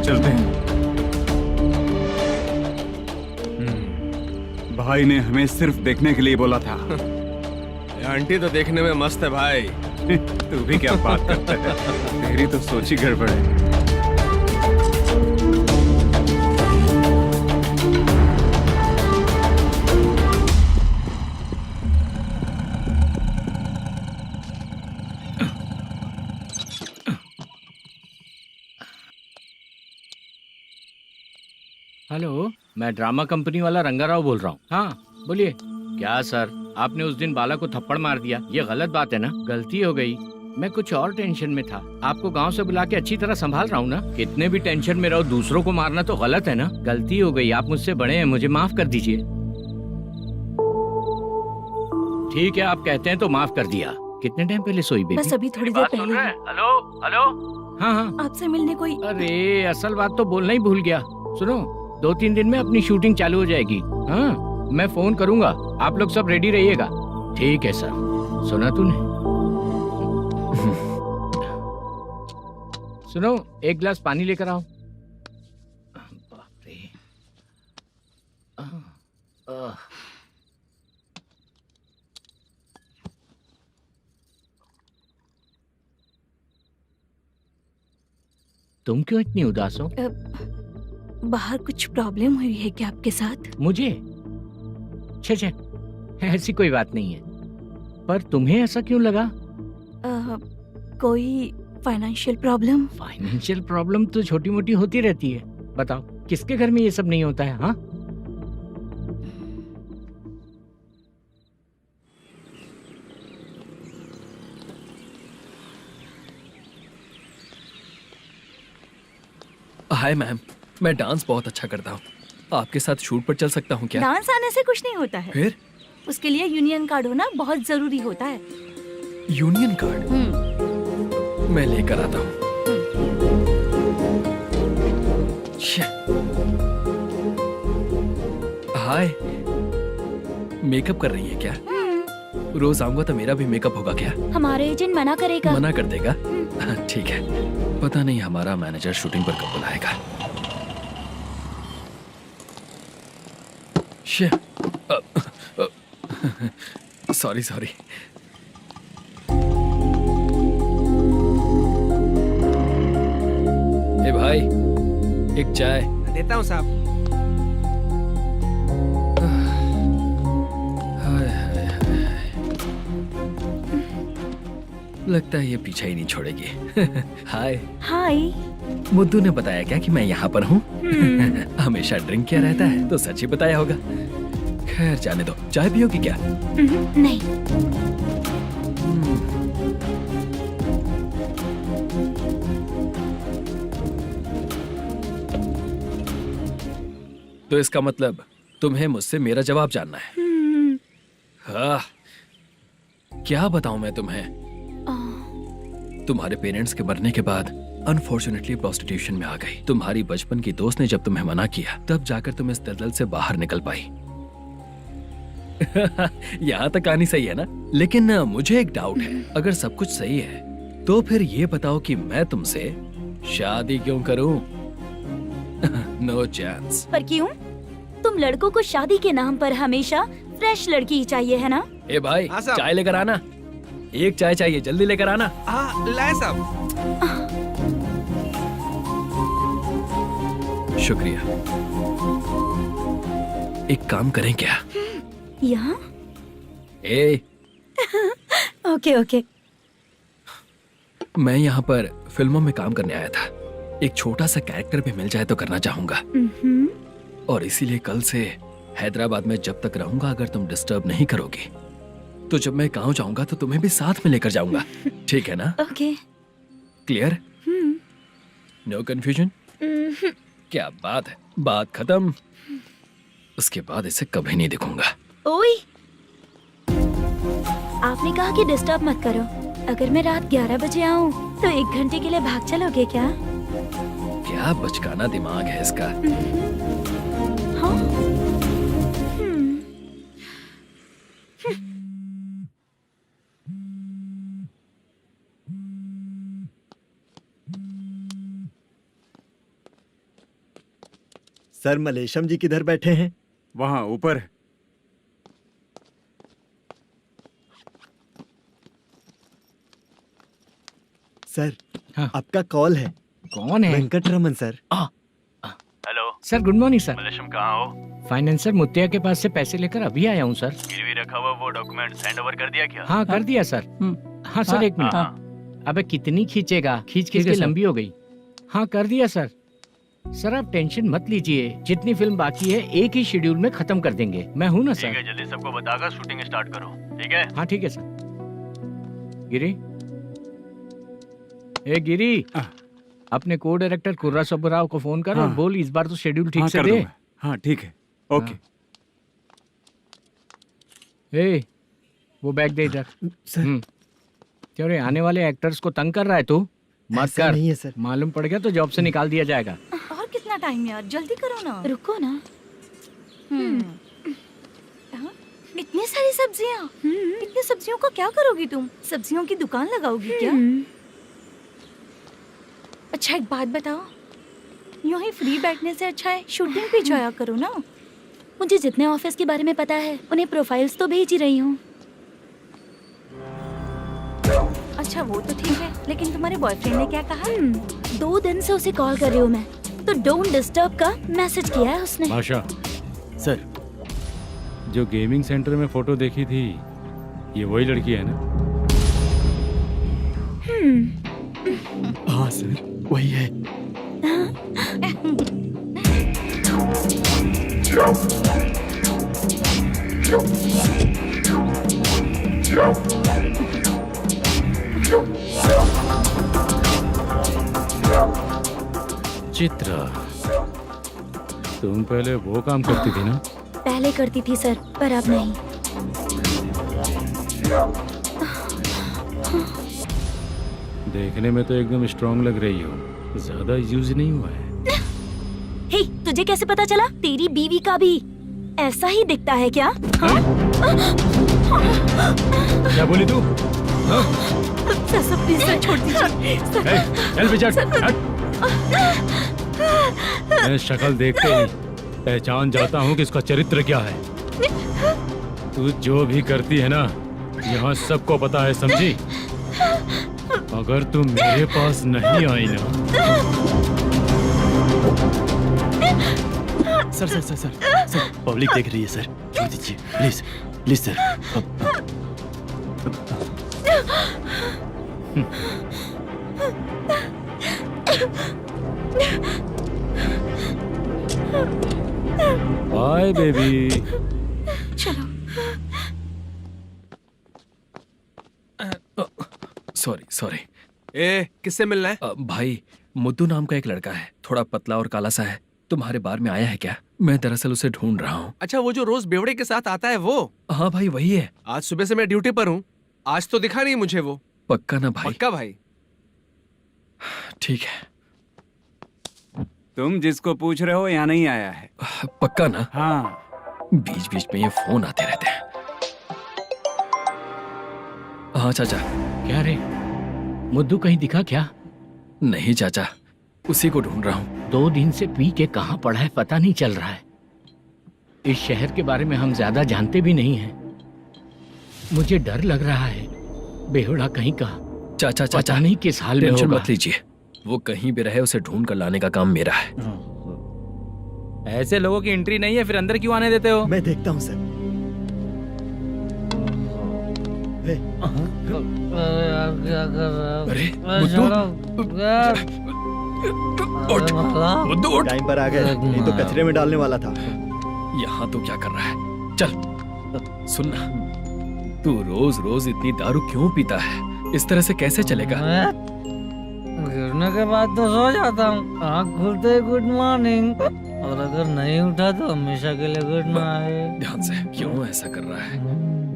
चलते हैं। भाई ने हमें सिर्फ देखने के लिए बोला था। आंटी तो देखने में मस्त है भाई। तू भी क्या बात करता है? तेरी तो सोच ही गड़बड़ है। हेलो, मैं ड्रामा कंपनी वाला रंगाराव बोल रहा हूँ। हाँ बोलिए। क्या सर, आपने उस दिन बाला को थप्पड़ मार दिया, ये गलत बात है ना? गलती हो गई, मैं कुछ और टेंशन में था। आपको गांव से बुला के अच्छी तरह संभाल रहा हूँ ना। कितने भी टेंशन में रहो, दूसरों को मारना तो गलत है ना। गलती हो गई, आप मुझसे बड़े हैं, मुझे माफ कर दीजिए। ठीक है, आप कहते हैं तो माफ कर दिया। कितने टाइम पहले सोई बेबी? बस अभी थोड़ी देर पहले। हेलो हेलो हाँ हाँ। आपसे मिलने कोई। अरे असल बात तो बोलना ही भूल गया। सुनो, 2-3 दिन में अपनी शूटिंग चालू हो जाएगी। हाँ, मैं फोन करूंगा, आप लोग सब रेडी रहिएगा। ठीक है सर। सुना तूने? सुनो, एक गिलास पानी लेकर आओ। बाप रे। तुम क्यों इतनी उदास हो? बाहर कुछ प्रॉब्लम हुई है क्या आपके साथ? मुझे? छे, ऐसी कोई बात नहीं है। पर तुम्हें ऐसा क्यों लगा? कोई फाइनेंशियल प्रॉब्लम? फाइनेंशियल प्रॉब्लम तो छोटी मोटी होती रहती है। बताओ, किसके घर में ये सब नहीं होता है? हाँ, हाय मैम, मैं डांस बहुत अच्छा करता हूँ। आपके साथ शूट पर चल सकता हूँ क्या? डांस आने से कुछ नहीं होता है। फिर? उसके लिए यूनियन कार्ड होना बहुत जरूरी होता है। Union card? मैं लेकर आता हूँ। हाय, मेकअप कर रही है क्या? रोज आऊंगा तो मेरा भी मेकअप होगा क्या? हमारे एजेंट मना करेगा। मना कर देगा? ठीक है, पता नहीं हमारा मैनेजर शूटिंग पर कब बुलाएगा। सॉरी। ए भाई, एक चाय। देता हूँ साहब। लगता है ये पीछा ही नहीं छोड़ेगी। हाय। हाय। मुद्दू ने बताया क्या कि मैं यहाँ पर हूँ? हमेशा ड्रिंक किया रहता है तो सच ही बताया होगा। खैर जाने दो, चाय पियोगी क्या? नहीं। तो इसका मतलब तुम्हें मुझसे मेरा जवाब जानना है? हाँ, क्या बताऊं मैं तुम्हें? तुम्हारे पेरेंट्स के मरने के बाद अनफॉर्चुनेटली प्रोस्टिट्यूशन में आ गई। तुम्हारी बचपन की दोस्त ने जब तुम्हें मना किया, तब जाकर तुम इस दलदल से बाहर निकल पाई। यहाँ तक कहानी सही है ना? लेकिन मुझे एक डाउट है। अगर सब कुछ सही है तो फिर ये बताओ कि मैं तुमसे शादी क्यों करूं? No chance. पर क्यों? तुम लड़कों को शादी के नाम पर हमेशा फ्रेश लड़की ही चाहिए, है ना? ए भाई, चाय लेकर आना। एक चाय चाहिए, जल्दी लेकर आना। हाँ, लाए साहब। शुक्रिया। एक काम करें क्या? यहाँ? ए, ओके। मैं यहाँ पर फिल्मों में काम करने आया था। एक छोटा सा कैरेक्टर भी मिल जाए तो करना चाहूंगा। और इसीलिए कल से हैदराबाद में जब तक रहूंगा, अगर तुम डिस्टर्ब नहीं करोगी तो जब मैं गांव जाऊंगा तो तुम्हें भी साथ में लेकर जाऊंगा। ठीक है ना? ओके। क्लियर? No confusion? क्या बात है, बात खत्म। उसके बाद इसे कभी नहीं दिखूंगा। ओए, आपने कहा कि डिस्टर्ब मत करो। अगर मैं रात 11 बजे आऊँ तो 1 घंटे के लिए भाग चलोगे क्या? क्या बचकाना दिमाग है इसका। हाँ? सर, मलेशम जी किधर बैठे हैं? वहाँ ऊपर। सर, हाँ। आपका कॉल है। कौन है? Venkataraman sir. Hello sir, good morning sir. Malesham, कहाँ हो? फाइनेंसर मुत्तिया के पास से पैसे लेकर अभी आया हूँ सर। गिरवी रखा हुआ वो डॉक्यूमेंट हैंड ओवर कर दिया क्या? हाँ, कर दिया सर। हाँ सर, 1 मिनट। अबे कितनी खींचेगा, खींच के लंबी हो गई। हाँ, कर दिया सर। सर आप टेंशन मत लीजिए, जितनी फिल्म बाकी है एक ही शेड्यूल में खत्म कर देंगे। मैं हूँ ना सर। ठीक है, जल्दी सबको बताकर शूटिंग स्टार्ट करो। ठीक है? हाँ ठीक है सर। गिरी, ए गिरी, अपने को डायरेक्टर कुर्रा सुब्बराव को फोन कर और बोल इस बार तो शेड्यूल ठीक से दे। हाँ ठीक है, ओके। ए, वो बैग दे इधर। सर। क्यों रे, आने वाले एक्टर्स को तंग कर रहा है तू? मत ऐसा कर। नहीं है सर। मालूम पड़ गया तो जॉब से निकाल दिया जाएगा। और कितना टाइम यार, जल्दी करो ना। रुको ना। हाँ? इतनी सारी सब्जियाँ, इतनी सब्जियों का क्या करोगी तुम? सब्जियों की दुकान लगाओगी क्या? अच्छा एक बात बताओ, यूं ही फ्री बैठने से अच्छा है शूटिंग पे जाया करो ना। मुझे जितने ऑफिस के बारे में पता है उन्हें प्रोफाइल्स तो भेज ही रही हूँ। अच्छा वो तो ठीक है, लेकिन तुम्हारे बॉयफ्रेंड ने क्या कहा? 2 दिन से उसे कॉल कर रही हूँ मैं, तो डोंट डिस्टर्ब का मैसेज किया है उसने। भाषा, सर जो गेमिंग सेंटर में फोटो देखी थी, ये वही लड़की है ना? हाँ सर, वही है। चित्रा, तुम पहले वो काम करती थी ना? पहले करती थी सर, पर अब नहीं। देखने में तो एकदम स्ट्रांग लग रही हो, ज्यादा यूज नहीं हुआ है। हे, तुझे कैसे पता चला? तेरी बीवी का भी ऐसा ही दिखता है क्या? हाँ? क्या बोली तू? सर प्लीज सर छोड़ दीजिए। चल बेटा, मैं शक्ल देखते ही पहचान जाता हूँ कि इसका चरित्र क्या है। तू जो भी करती है ना, यहाँ सबको पता है, समझी? अगर तू मेरे पास नहीं आई ना। सर, पब्लिक देख रही है सर, छोड़ दीजिए please, please sir. Bye baby. चलो। सॉरी। ए, किससे मिलना है? भाई, मुद्दू नाम का एक लड़का है, थोड़ा पतला और काला सा है। तुम्हारे बार में आया है क्या? मैं दरअसल उसे ढूंढ रहा हूँ। अच्छा, वो जो रोज बेवड़े के साथ आता है वो? हाँ भाई, वही है। आज सुबह से मैं ड्यूटी पर हूँ, आज तो दिखा नहीं मुझे वो। पक्का ना भाई? पक्का भाई। ठीक है। तुम जिसको पूछ रहे हो यहाँ नहीं आया है? पक्का ना? हाँ। बीच बीच में ये फोन आते रहते हैं। हाँ चाचा। क्या रे, मुद्दू कहीं दिखा क्या? नहीं चाचा, उसी को ढूंढ रहा हूँ। 2 दिन से पी के कहाँ पड़ा है पता नहीं चल रहा है। इस शहर के बारे में हम ज्यादा जानते भी नहीं हैं। मुझे डर लग रहा है, बेहुड़ा कहीं का। चाचा पता नहीं किस हाल में टेंशन होगा। मत लीजिए, वो कहीं भी रहे उसे ढूंढ कर लाने का काम मेरा है। ऐसे लोगों की एंट्री नहीं है, फिर अंदर क्यों आने देते हो? मैं देखता हूँ सर। अरे मुद्दू उठ। टाइम पर आ गए, नहीं तो कचरे में डालने वाला था। यहाँ तो क्या कर रहा है? चल सुनना, तू रोज रोज इतनी दारू क्यों पीता है? इस तरह से कैसे चलेगा? गिरने के बाद तो सो जाता हूँ, आँख खुलते ही गुड मॉर्निंग, और अगर नहीं उठा तो हमेशा के लिए गुड नाइट। ध्यान से, क्यों ऐसा कर रहा है?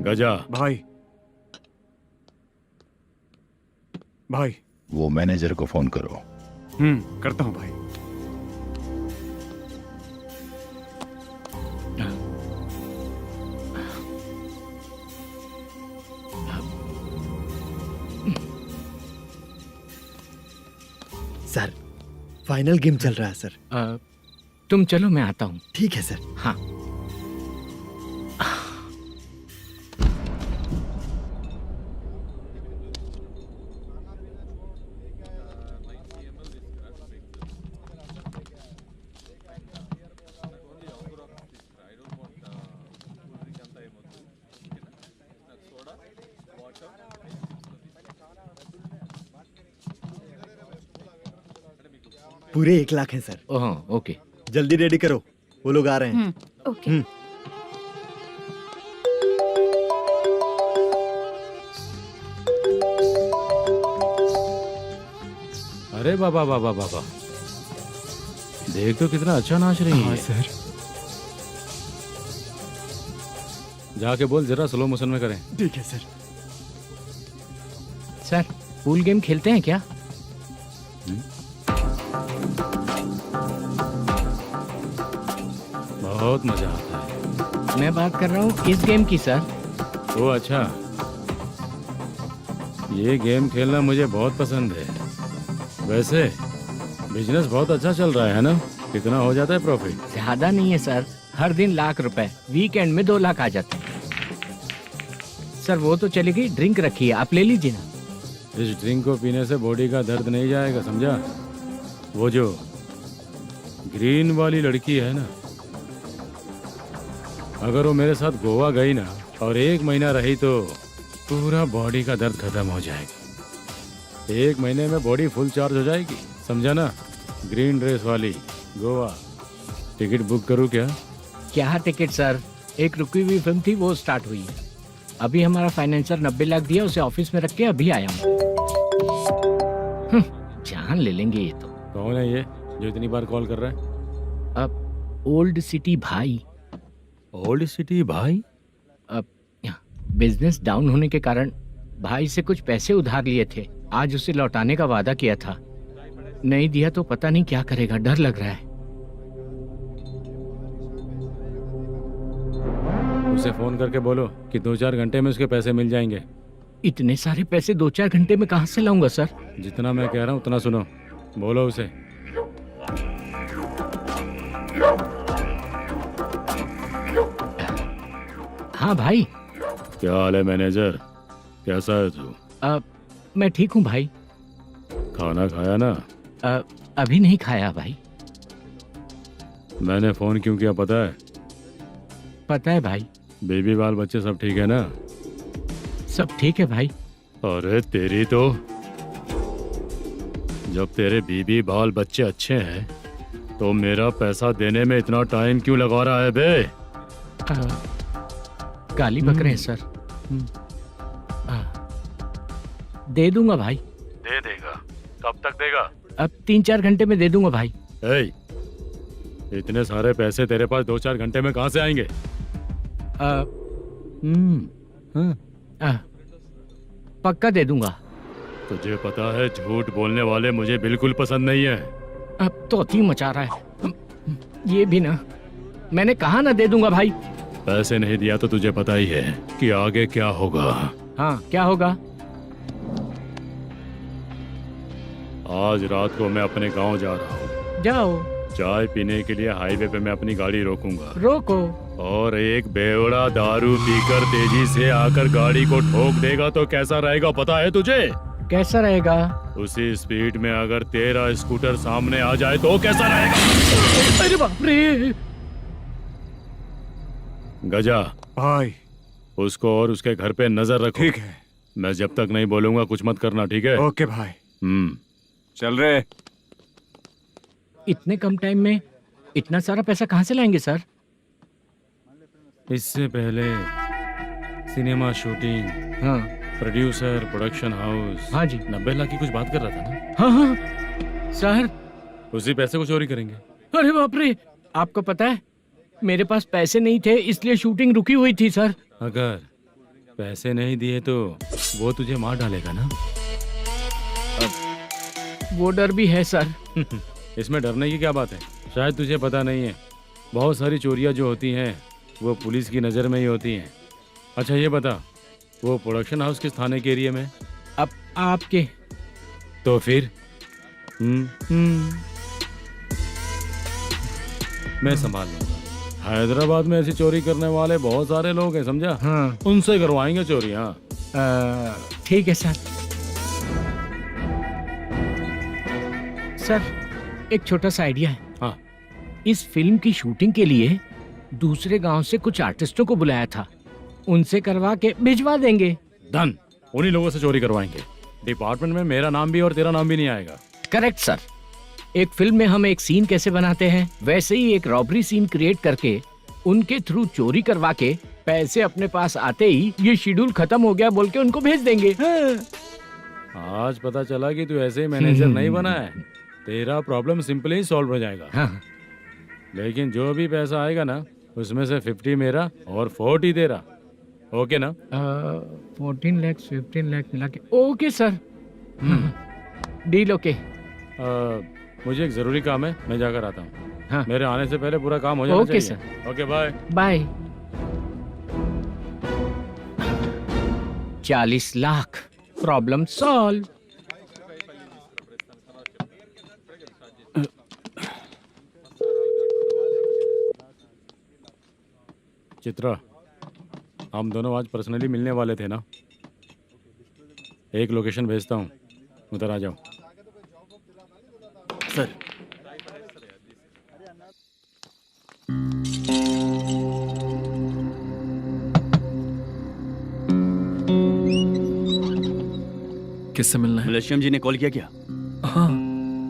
गजा भाई, वो मैनेजर को फोन करो। करता हूँ भाई। सर, फाइनल गेम चल रहा है सर। तुम चलो, मैं आता हूँ। ठीक है सर। हाँ। पूरे 1 लाख हैं सर। ओह, ओके। जल्दी रेडी करो, वो लोग आ रहे हैं। ओके। अरे बाबा बाबा बाबा, देख तो कितना अच्छा नाच रही है। सर। जाके बोल जरा स्लो मोशन में करें। ठीक है सर। सर, पूल गेम खेलते हैं क्या? बहुत मजा आता है। मैं बात कर रहा हूँ इस गेम की सर। ओ अच्छा, ये गेम खेलना मुझे बहुत पसंद है। वैसे बिजनेस बहुत अच्छा चल रहा है ना? कितना हो जाता है प्रॉफिट? ज्यादा नहीं है सर, हर दिन लाख रुपए, वीकेंड में 2 लाख आ जाते हैं। सर वो तो चलेगी, ड्रिंक रखी है, आप ले लीजिए ना। इस ड्रिंक को पीने से बॉडी का दर्द नहीं जाएगा, समझा? वो जो ग्रीन वाली लड़की है ना, अगर वो मेरे साथ गोवा गई ना और 1 महीना रही तो पूरा बॉडी का दर्द खत्म हो जाएगा। 1 महीने में बॉडी फुल चार्ज हो जाएगी, समझा ना? ग्रीन ड्रेस वाली गोवा। टिकट बुक करूँ क्या? क्या टिकट सर, एक रुकी हुई फिल्म थी वो स्टार्ट हुई है। अभी हमारा फाइनेंसर 90 लाख दिया, उसे ऑफिस में रख के अभी आया हूँ। जान ले लेंगे ये तो। कौन है ये जो इतनी बार कॉल कर रहा है? अब ओल्ड सिटी भाई। ओल्ड सिटी भाई? अब बिजनेस डाउन होने के कारण भाई से कुछ पैसे उधार लिए थे, आज उसे लौटाने का वादा किया था। नहीं दिया तो पता नहीं क्या करेगा, डर लग रहा है। उसे फोन करके बोलो कि 2-4 घंटे में उसके पैसे मिल जाएंगे। इतने सारे पैसे 2-4 घंटे में कहाँ से लाऊंगा सर? जितना मैं कह रहा हूँ उतना सुनो, बोलो उसे। हाँ भाई। क्या हाल है मैनेजर, कैसा है तू? मैं ठीक हूँ भाई। खाना खाया ना? अभी नहीं खाया भाई। मैंने फोन क्यों किया पता है? पता है भाई। बेबी बाल बच्चे सब ठीक है ना? सब ठीक है भाई। अरे तेरी तो, जब तेरे बीबी बाल बच्चे अच्छे हैं तो मेरा पैसा देने में इतना टाइम क्यों लगा रहा है बे? गाली बक रहे हैं सर। दे दूंगा भाई। दे देगा? कब तक देगा? अब 3-4 घंटे में दे दूंगा भाई। इतने सारे पैसे तेरे पास 2-4 घंटे में कहाँ से आएंगे? पक्का दे दूंगा। तुझे पता है झूठ बोलने वाले मुझे बिल्कुल पसंद नहीं है। अब तो थी मचा रहा है ये भी ना। मैंने कहा ना दे दूंगा भाई। पैसे नहीं दिया तो तुझे पता ही है कि आगे क्या होगा। हाँ क्या होगा? आज रात को मैं अपने गांव जा रहा हूँ। जाओ। चाय पीने के लिए हाईवे पे मैं अपनी गाड़ी रोकूंगा। रोको। और एक बेवड़ा दारू पीकर तेजी से आकर गाड़ी को ठोक देगा तो कैसा रहेगा पता है तुझे? कैसा रहेगा? उसी स्पीड में अगर तेरा स्कूटर सामने आ जाए तो कैसा रहेगा? अरे बाप रे। गजा भाई, उसको और उसके घर पे नजर रखो। ठीक है। मैं जब तक नहीं बोलूंगा कुछ मत करना, ठीक है? ओके भाई। चल रहे। इतने कम टाइम में इतना सारा पैसा कहाँ से लाएंगे सर? इससे पहले सिनेमा शूटिंग, हाँ, प्रोड्यूसर, प्रोडक्शन हाउस। हाँ जी। 90 लाख की कुछ बात कर रहा था ना? हाँ हाँ सर। उसी पैसे को चोरी करेंगे। अरे बाप रे, आपको पता है मेरे पास पैसे नहीं थे इसलिए शूटिंग रुकी हुई थी सर। अगर पैसे नहीं दिए तो वो तुझे मार डालेगा ना? वो डर भी है सर। इसमें डरने की क्या बात है? शायद तुझे पता नहीं है, बहुत सारी चोरियां जो होती हैं वो पुलिस की नज़र में ही होती हैं। अच्छा ये बता, वो प्रोडक्शन हाउस किस थाने के एरिया में? अब आपके। तो फिर मैं संभाल लूंगा। हैदराबाद में ऐसी चोरी करने वाले बहुत सारे लोग हैं, समझा? हाँ। उनसे करवाएंगे चोरी। हाँ ठीक है सर। सर एक छोटा सा आइडिया है। हाँ। इस फिल्म की शूटिंग के लिए दूसरे गांव से कुछ आर्टिस्टों को बुलाया था, उनसे करवा के भिजवा देंगे। डन, उन्हीं लोगों से चोरी करवाएंगे। डिपार्टमेंट में मेरा नाम भी और तेरा नाम भी नहीं आएगा। Correct sir. एक फिल्म में हम एक सीन कैसे बनाते हैं वैसे ही एक रॉबरी सीन क्रिएट करके उनके थ्रू चोरी करवा के पैसे अपने पास आते ही ये शेड्यूल खत्म हो गया बोल के उनको भेज देंगे। आज पता चला कि तू ऐसे ही मैनेजर नहीं बना है। तेरा प्रॉब्लम सिंपली ही सॉल्व हो जाएगा। हाँ। लेकिन जो भी पैसा आएगा ना उसमें से 50 मेरा और 40 तेरा। ओके ना? 14 लाख 15 लाख मिला के। Okay sir. Deal okay. मुझे एक जरूरी काम है, मैं जाकर आता हूँ। हाँ। मेरे आने से पहले पूरा काम हो जाना ओके चाहिए। Okay bye. Bye. 40 lakh, problem solve. Chitra, हम दोनों आज पर्सनली मिलने वाले थे ना? एक लोकेशन भेजता हूँ, उधर आ जाओ। सर किससे मिलना है? मलेशियम जी ने कॉल किया क्या? हाँ,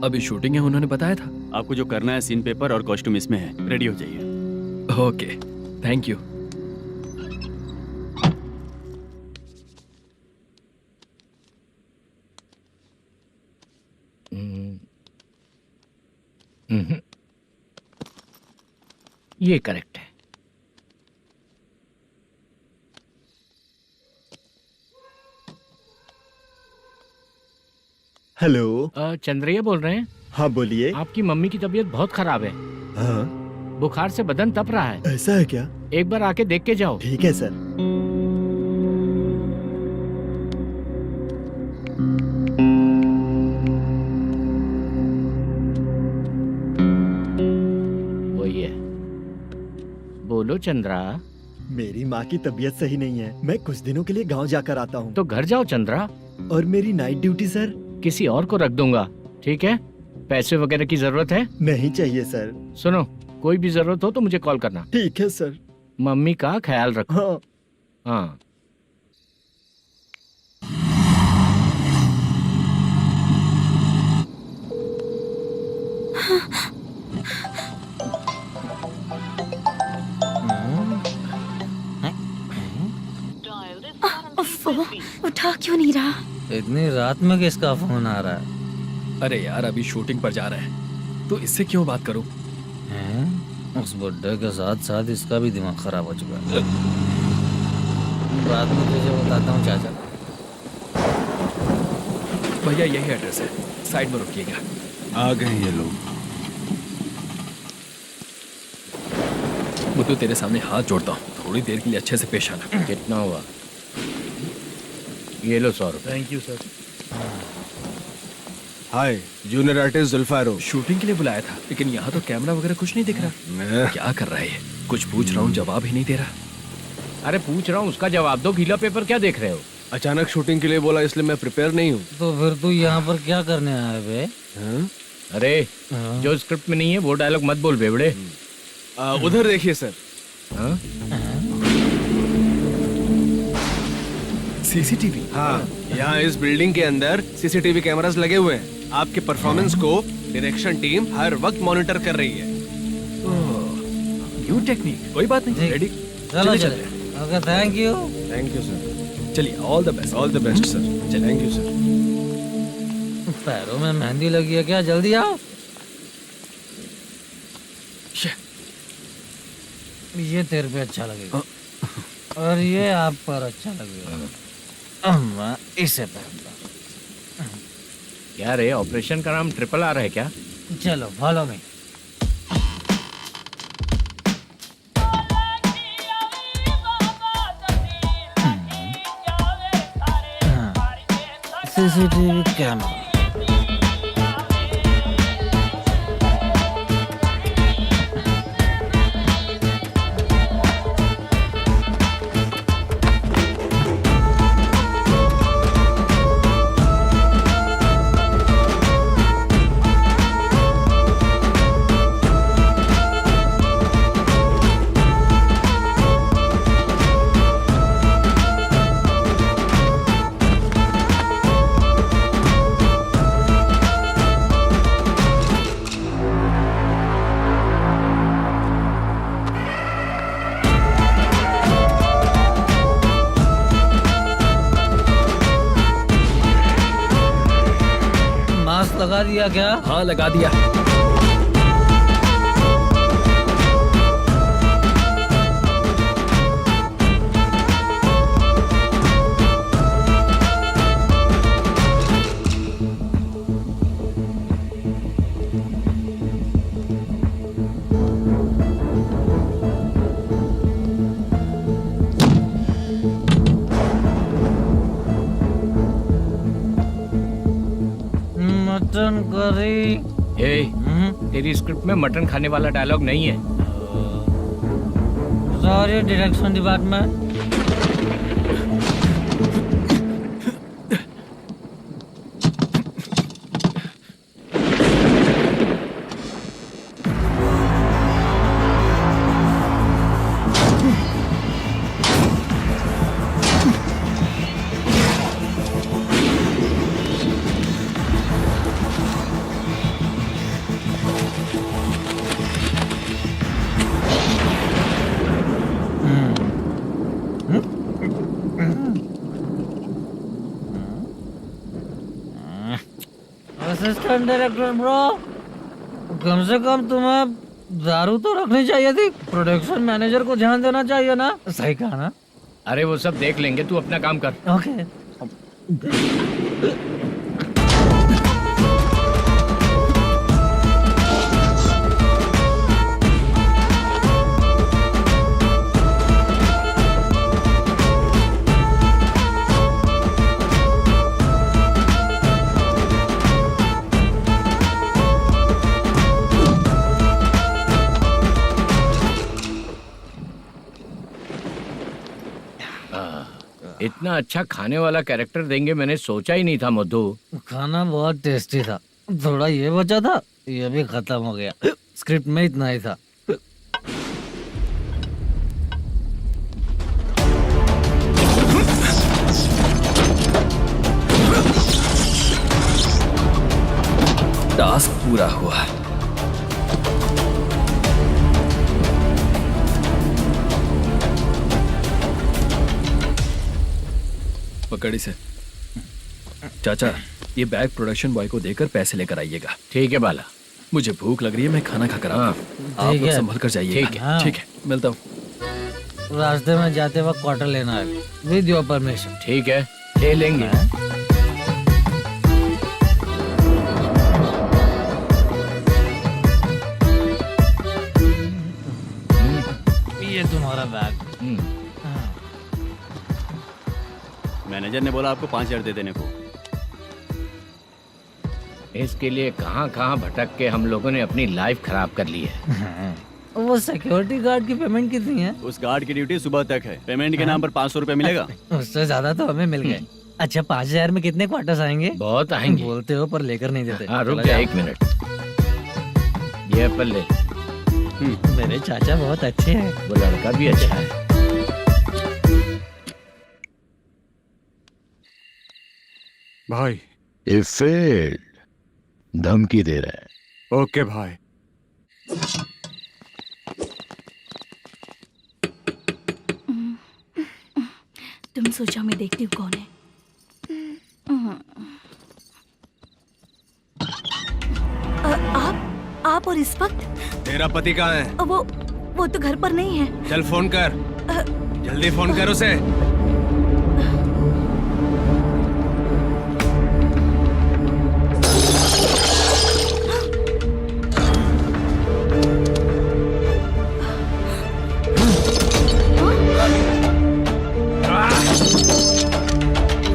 अभी शूटिंग है, उन्होंने बताया था। आपको जो करना है, सीन पेपर और कॉस्ट्यूम इसमें है, रेडी हो जाइए। Okay, thank you. ये करेक्ट है। हेलो। चंद्रैया बोल रहे हैं? हाँ बोलिए। आपकी मम्मी की तबीयत बहुत खराब है। हाँ बुखार से बदन तप रहा है। ऐसा है क्या? एक बार आके देख के जाओ। ठीक है सर। वही है। बोलो चंद्रा। मेरी माँ की तबीयत सही नहीं है, मैं कुछ दिनों के लिए गांव जाकर आता हूँ। तो घर जाओ चंद्रा। और मेरी नाइट ड्यूटी सर? किसी और को रख दूंगा, ठीक है? पैसे वगैरह की जरूरत है? नहीं चाहिए सर। सुनो, कोई भी जरूरत हो तो मुझे कॉल करना। ठीक है सर। मम्मी का ख्याल रखो। हाँ। हाँ। उठा क्यों नहीं रहा? इतनी रात में किसका फोन आ रहा है? अरे यार, अभी शूटिंग पर जा रहे हैं, तो इससे क्यों बात करूं? उस बुड्ढे के साथ साथ इसका भी दिमाग खराब हो चुका है। रात में तुझे बताता हूँ चाचा। भैया यही एड्रेस है, साइड में रुकिएगा। आ गए ये लोग। मुझे तेरे सामने हाथ जोड़ता हूँ, थोड़ी देर के लिए अच्छे से पेश आना। कितना हुआ? ये लो 100 रुपए। Thank you sir. Hi, junior artist Zulfar हो। शूटिंग के लिए बुलाया था, लेकिन यहाँ तो कैमरा वगैरह कुछ नहीं दिख रहा। क्या कर रहा है ये? कुछ पूछ रहा हूँ, जवाब ही नहीं दे रहा। अरे पूछ रहा हूँ, उसका जवाब दो। गीला पेपर क्या देख रहे हो? अचानक शूटिंग के लिए बोला, इसलिए मैं प्रिपेयर नहीं हूँ। तो फिर तू यहाँ पर क्या करने आया बे? अरे जो स्क्रिप्ट में नहीं है वो डायलॉग मत बोल बेवड़े। उधर देखिए सर। सीसीटीवी? हाँ, यहाँ इस बिल्डिंग के अंदर सीसीटीवी कैमरास लगे हुए हैं। आपके परफॉर्मेंस को डायरेक्शन टीम हर वक्त मॉनिटर कर रही है। न्यू टेक्निक, कोई बात नहीं। रेडी? चलो चले। Okay, thank you. Thank you sir. चलिए, all the best. All the best sir. Thank you sir. पैरों में मेहंदी लगी है क्या? जल्दी आओ। ये तेरे पे अच्छा लगेगा और ये आप पर अच्छा लगेगा। मैं इसे पहनता। क्या रे, ऑपरेशन का नाम ट्रिपल आर है क्या? चलो फॉलो मी। CCTV camera. लगा दिया क्या? हाँ, लगा दिया। Mutton curry. तेरी स्क्रिप्ट में मटन खाने वाला डायलॉग नहीं है। Sorry direction department. Assistant director bro, कम से कम तुम्हें दारू तो रखनी चाहिए थी। प्रोडक्शन मैनेजर को ध्यान देना चाहिए ना। सही कहा ना? अरे वो सब देख लेंगे, तू अपना काम कर। ओके। इतना अच्छा खाने वाला कैरेक्टर देंगे मैंने सोचा ही नहीं था मधु। खाना बहुत टेस्टी था। थोड़ा ये बचा था, ये भी खत्म हो गया। स्क्रिप्ट में इतना ही था। टास्क पूरा हुआ। पकड़ी से चाचा, ये बैग प्रोडक्शन बॉय को देकर पैसे लेकर आइएगा। ठीक है बाला। मुझे भूख लग रही है, मैं खाना खाकर आता हूँ। आप लोग संभल कर जाइए। ठीक है। ठीक है, मिलता हूँ। रास्ते में जाते वक्त क्वार्टर लेना है, विद योर परमिशन। ठीक है, ले लेंगे। ये तुम्हारा बैग। मैनेजर ने बोला आपको 5,000 दे देने को। इसके लिए कहाँ कहाँ भटक के हम लोगों ने अपनी लाइफ खराब कर ली है। वो सिक्योरिटी गार्ड की पेमेंट कितनी है? उस गार्ड की ड्यूटी सुबह तक है। पेमेंट के नाम पर 500 रुपए मिलेगा। उससे ज्यादा तो हमें मिल गए। अच्छा 5,000 में कितने क्वार्टर्स आएंगे? बहुत आएंगे। बोलते हो पर लेकर नहीं देते। हाँ रुक जा 1 मिनट। ये एप्पल ले। मेरे चाचा बहुत अच्छे हैं। वो लड़का भी अच्छा है। भाई ये फेल्ड धमकी दे रहा है। ओके भाई। तुम सोचो मैं देखती हूँ कौन है। आप और इस वक्त? तेरा पति कहाँ है? वो तो घर पर नहीं है। चल फोन कर, जल्दी फोन कर उसे।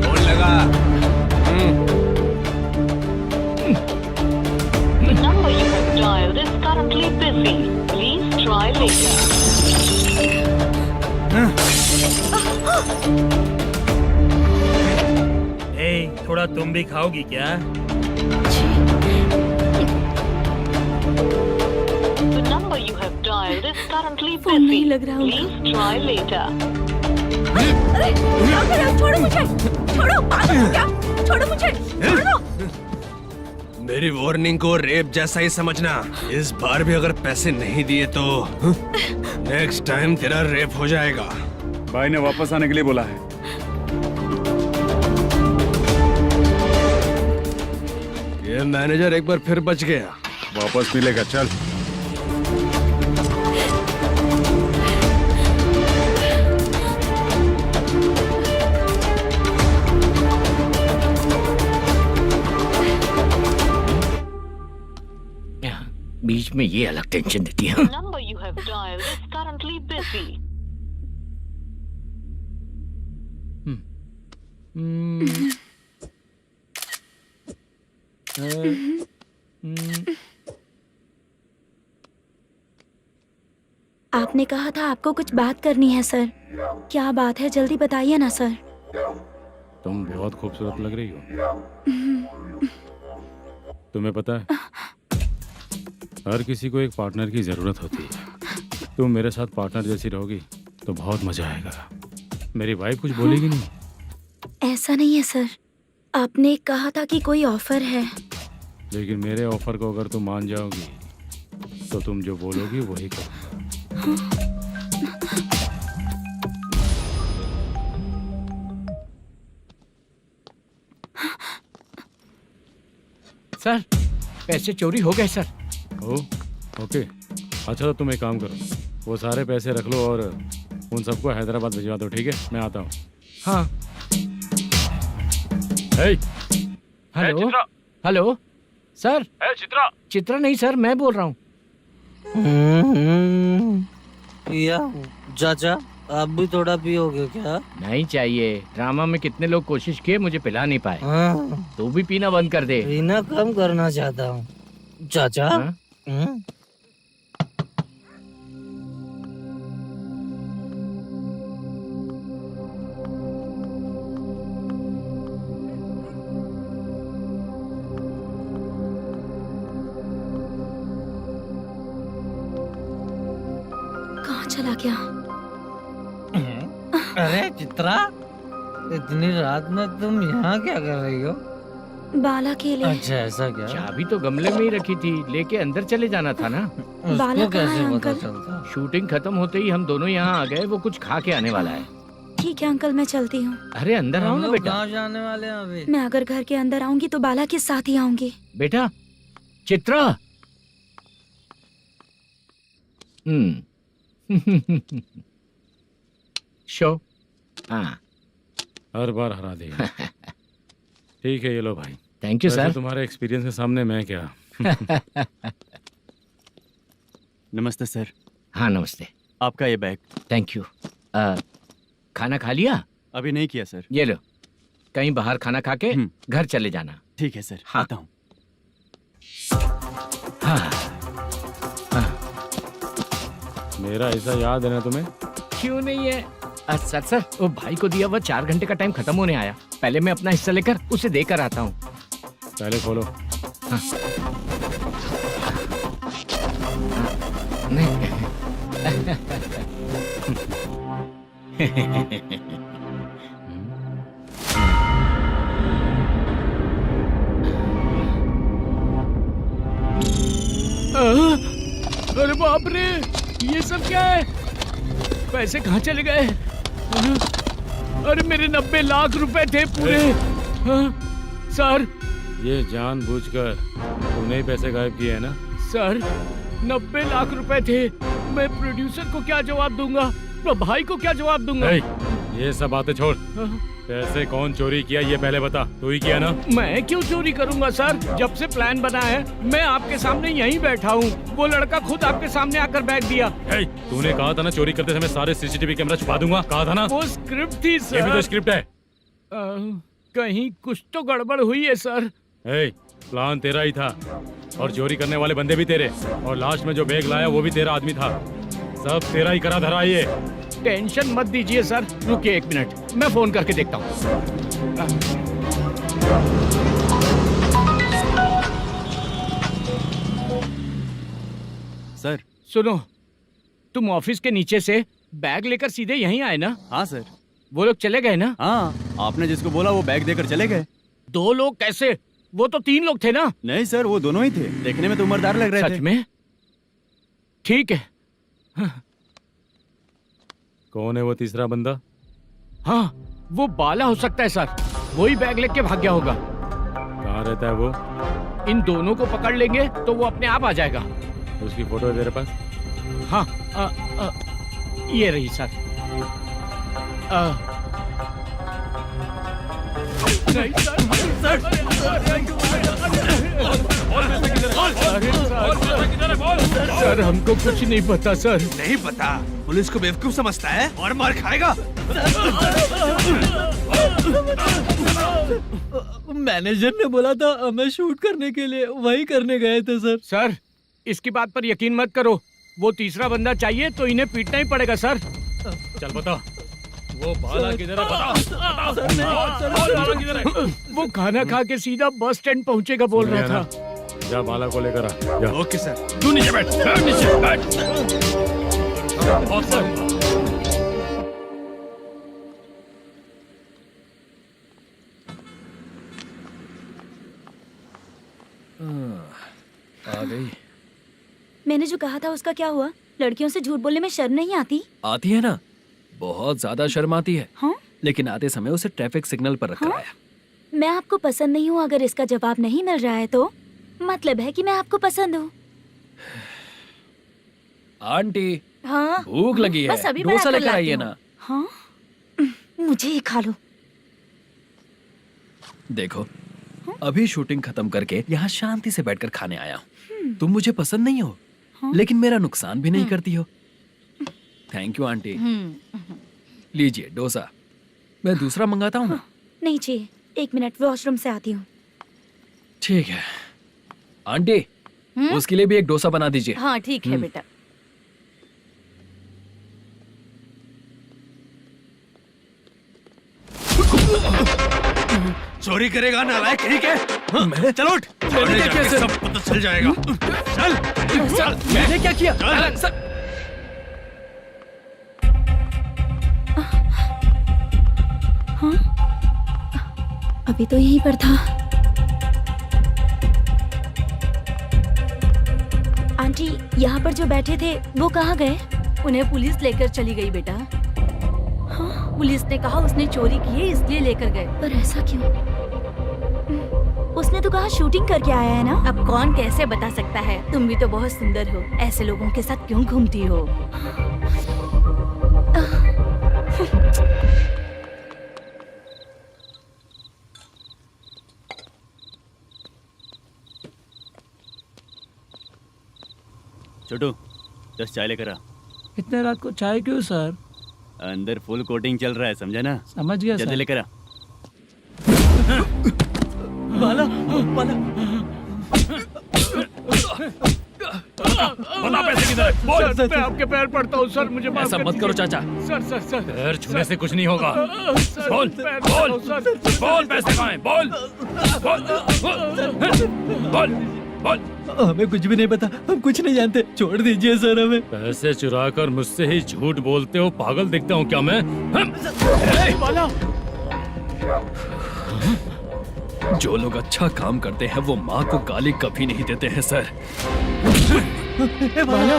फोन लगा। number you have dialed is currently busy. Please try later. थोड़ा तुम भी खाओगी क्या? The number you have dialed is currently phone नहीं busy. लग रहा होगा। Please try later. अरे क्या कर रहे हो? छोड़ो मुझे, छोड़ो, पागल हो क्या? छोड़ो मुझे, छोड़ो। मेरी वार्निंग को रेप जैसा ही समझना। इस बार भी अगर पैसे नहीं दिए तो नेक्स्ट टाइम तेरा रेप हो जाएगा। भाई ने वापस आने के लिए बोला है। ये मैनेजर एक बार फिर बच गया। वापस मिलेगा, चल। बीच में ये अलग टेंशन देती है। The number you have dialed is currently busy. आपने कहा था आपको कुछ बात करनी है सर। क्या बात है, जल्दी बताइए ना सर। तुम बहुत खूबसूरत लग रही हो। तुम्हें पता है, हर किसी को एक पार्टनर की जरूरत होती है। तुम मेरे साथ पार्टनर जैसी रहोगी तो बहुत मजा आएगा। मेरी वाइफ कुछ बोलेगी नहीं? ऐसा नहीं है सर, आपने कहा था कि कोई ऑफर है। लेकिन मेरे ऑफर को अगर तुम मान जाओगी तो तुम जो बोलोगी वही करूँगा। सर, पैसे चोरी हो गए सर। ओके, अच्छा तो तुम एक काम करो, वो सारे पैसे रख लो और उन सबको हैदराबाद भिजवा दो, ठीक है? मैं आता हूँ। हाँ। Hello hello sir. Chitra? Chitra नहीं सर, मैं बोल रहा हूँ। या चाचा, आप भी थोड़ा पियोगे क्या? नहीं चाहिए। ड्रामा में कितने लोग कोशिश किए, मुझे पिला नहीं पाए। तू भी पीना बंद कर दे। पीना कम करना चाहता हूँ चाचा। कहाँ चला गया? अरे चित्रा, इतनी रात में तुम यहाँ क्या कर रही हो? बाला के लिए। अच्छा ऐसा क्या? चाबी तो गमले में ही रखी थी, लेके अंदर चले जाना था ना। बाला उसको कहाँ है कैसे पता अंकल? चलता? शूटिंग खत्म होते ही हम दोनों यहाँ आ गए। वो कुछ खा के आने वाला है। ठीक है अंकल, मैं चलती हूँ। अरे अंदर आओ हम ना लोग बेटा। कहाँ जाने वाले हैं अभी? मैं अगर घर के अंदर आऊंगी तो बाला के साथ ही आऊंगी। बेटा, चित्रा। शो। हाँ, हर बार हरा देगा। ठीक है, ये लो भाई। Thank you sir. तुम्हारे एक्सपीरियंस के सामने मैं क्या। नमस्ते सर। हाँ नमस्ते। आपका ये बैग। Thank you. खाना खा लिया? अभी नहीं किया सर। ये लो, कहीं बाहर खाना खा के घर चले जाना। ठीक है सर। हाँ। आता हूँ। हाँ। मेरा ऐसा याद है ना तुम्हें? क्यों नहीं है? सर वो भाई को दिया हुआ 4 घंटे का टाइम खत्म होने आया। पहले मैं अपना हिस्सा लेकर उसे देकर आता हूँ। पहले खोलो। हाँ। अरे बाप रे, ये सब क्या है? पैसे कहाँ चले गए? अरे मेरे 90 लाख रुपए थे पूरे। सर, ये जानबूझकर तूने ही पैसे गायब किए हैं ना? सर 90 लाख रुपए थे। मैं प्रोड्यूसर को क्या जवाब दूंगा, तो भाई को क्या जवाब दूंगा? ये सब बातें छोड़। पैसे कौन चोरी किया ये पहले बता। तू ही किया ना? मैं क्यों चोरी करूंगा सर? जब से प्लान बना है मैं आपके सामने यहीं बैठा हूँ। वो लड़का खुद आपके सामने आकर बैग दिया। तूने कहा था ना चोरी करते समय सारे सीसीटीवी कैमरा छुपा दूंगा, कहा था ना? वो स्क्रिप्ट थी सर। ये भी तो स्क्रिप्ट है। कहीं कुछ तो गड़बड़ हुई है सर। प्लान तेरा ही था और चोरी करने वाले बंदे भी तेरे, और लास्ट में जो बैग लाया वो भी तेरा आदमी था। सब तेरा ही करा धरा। ये टेंशन मत दीजिए सर। रुकिए 1 मिनट, मैं फोन करके देखता हूँ। सर सुनो, तुम ऑफिस के नीचे से बैग लेकर सीधे यहीं आए ना? हाँ सर। वो लोग चले गए ना? हाँ, आपने जिसको बोला वो बैग देकर चले गए। 2 लोग कैसे? वो तो 3 लोग थे ना? नहीं सर, वो दोनों ही थे। देखने में तो उम्रदार लग रहे थे। सच में? ठीक है। कौन है वो तीसरा बंदा? हाँ, वो बाला हो सकता है सर। वही बैग लेके भाग गया होगा। कहाँ रहता है वो? इन दोनों को पकड़ लेंगे तो वो अपने आप आ जाएगा। उसकी फोटो है तेरे पास? हाँ, ये रही सर। नहीं सर, हमको कुछ नहीं पता सर। नहीं पता? पुलिस को बेवकूफ समझता है और मार खाएगा। मैनेजर ने बोला था हमें शूट करने के लिए, वही करने गए थे सर। सर, इसकी बात पर यकीन मत करो। वो तीसरा बंदा चाहिए तो इन्हें पीटना ही पड़ेगा सर। चल बता, वो बाला किधर है? बता, बोल बाला किधर है? वो खाना खा के सीधा बस स्टैंड पहुंचेगा बोल रहा था। जा बाला को लेकर आ जा। Okay sir. तू नीचे बैठ, नीचे बैठ। बहुत सर। आ गई। मैंने जो कहा था उसका क्या हुआ? लड़कियों से झूठ बोलने में शर्म नहीं आती? आती है ना, बहुत ज्यादा शर्म आती है। हाँ? लेकिन आते समय उसे ट्रैफिक सिग्नल पर रखा हाँ? है। मैं आपको पसंद नहीं हूँ अगर इसका जवाब नहीं मिल रहा है तो मतलब है कि मैं आपको पसंद हूँ। आंटी, हाँ? भूख लगी है, बस अभी डोसा बना कर लेकर लाती आइए हूँ। ना। हाँ? मुझे ही खा लो। देखो, अभी शूटिंग खत्म करके यहाँ शांति से बैठकर खाने आया हूँ। तुम मुझे पसंद नहीं हो, लेकिन मेरा नुकसान भी नहीं करती हो। Thank you aunty. लीजिए डोसा। मैं दूसरा मंगाता हूँ ना? नहीं चाहिए, 1 मिनट वॉशरूम से आती हूँ। ठीक है आंटी, उसके लिए भी एक डोसा बना दीजिए। हाँ ठीक है बेटा। चोरी करेगा नालायक, ठीक है? मैं चलो उठ, मैंने क्या किया? सब पता चल जाएगा। चल सर, मैंने क्या किया? सर, हाँ? अभी तो यहीं पर था। आंटी, यहाँ पर जो बैठे थे वो कहाँ गए? उन्हें पुलिस लेकर चली गई बेटा। हाँ? पुलिस ने कहा उसने चोरी की है इसलिए लेकर गए। पर ऐसा क्यों? उसने तो कहा शूटिंग करके आया है ना। अब कौन कैसे बता सकता है? तुम भी तो बहुत सुंदर हो, ऐसे लोगों के साथ क्यों घूमती हो? छोटू 10 चाय लेकर आ। इतने रात को चाय क्यों सर? अंदर फुल कोटिंग चल रहा है, समझा ना? समझ गया जल्दी सर। लेकर आ। बाला, बाला। बता पैसे किधर है? बोल। सर, मैं आपके पैर पड़ता हूँ सर, मुझे माफ ऐसा कर मत करो दीजिए। चाचा। सर सर सर पैर छूने से कुछ नहीं होगा। सर, बोल, पैर बोल, पड़ता हूँ, सर। बोल पैसे कहाँ हैं? बोल, बोल, बोल, बोल। हमें कुछ भी नहीं पता, हम कुछ नहीं जानते, छोड़ दीजिए सर हमें। पैसे चुराकर मुझसे ही झूठ बोलते हो, पागल दिखता हूँ क्या मैं? बाला, जो लोग अच्छा काम करते हैं वो माँ को गाली कभी नहीं देते हैं सर। बाला।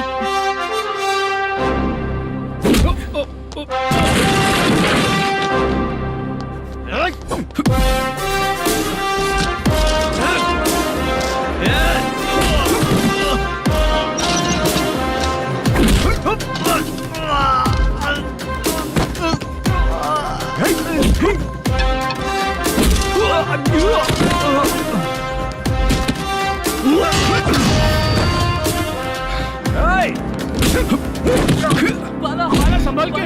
बाला, बाला संभाल के।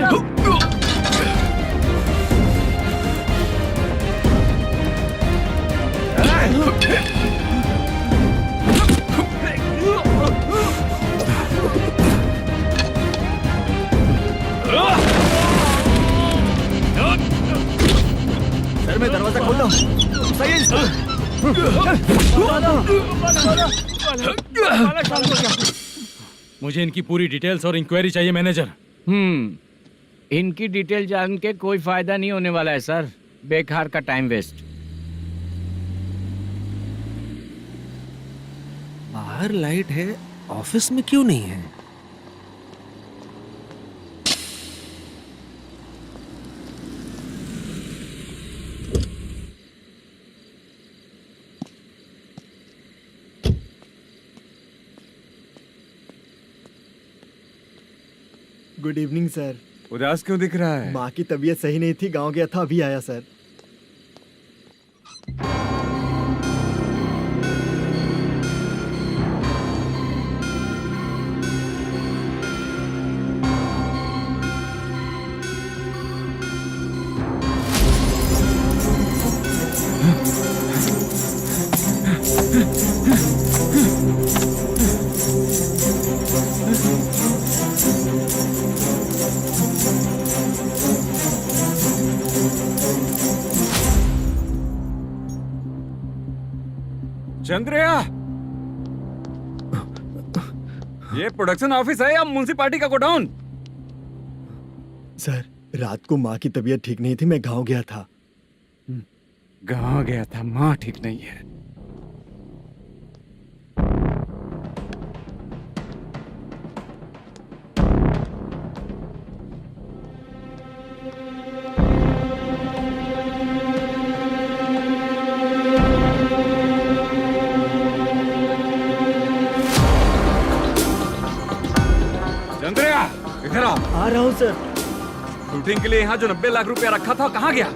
सर मैं दरवाजा खोलता हूँ। सही है मुझे इनकी पूरी डिटेल्स और इंक्वायरी चाहिए मैनेजर। इनकी डिटेल जान के कोई फायदा नहीं होने वाला है सर, बेकार का टाइम वेस्ट। बाहर लाइट है, ऑफिस में क्यों नहीं है? Good evening sir. उदास क्यों दिख रहा है? माँ की तबीयत सही नहीं थी, गांव गया था, अभी आया सर। चंद्रया, ये प्रोडक्शन ऑफिस है या म्युनिसिपालिटी का गोडाउन? सर, रात को माँ की तबीयत ठीक नहीं थी, मैं गांव गया था। गांव गया था, माँ ठीक नहीं है। चंद्रया, इधर आओ। आ रहा हूँ सर। शूटिंग के लिए यहाँ जो 90 लाख रुपया रखा था कहाँ गया?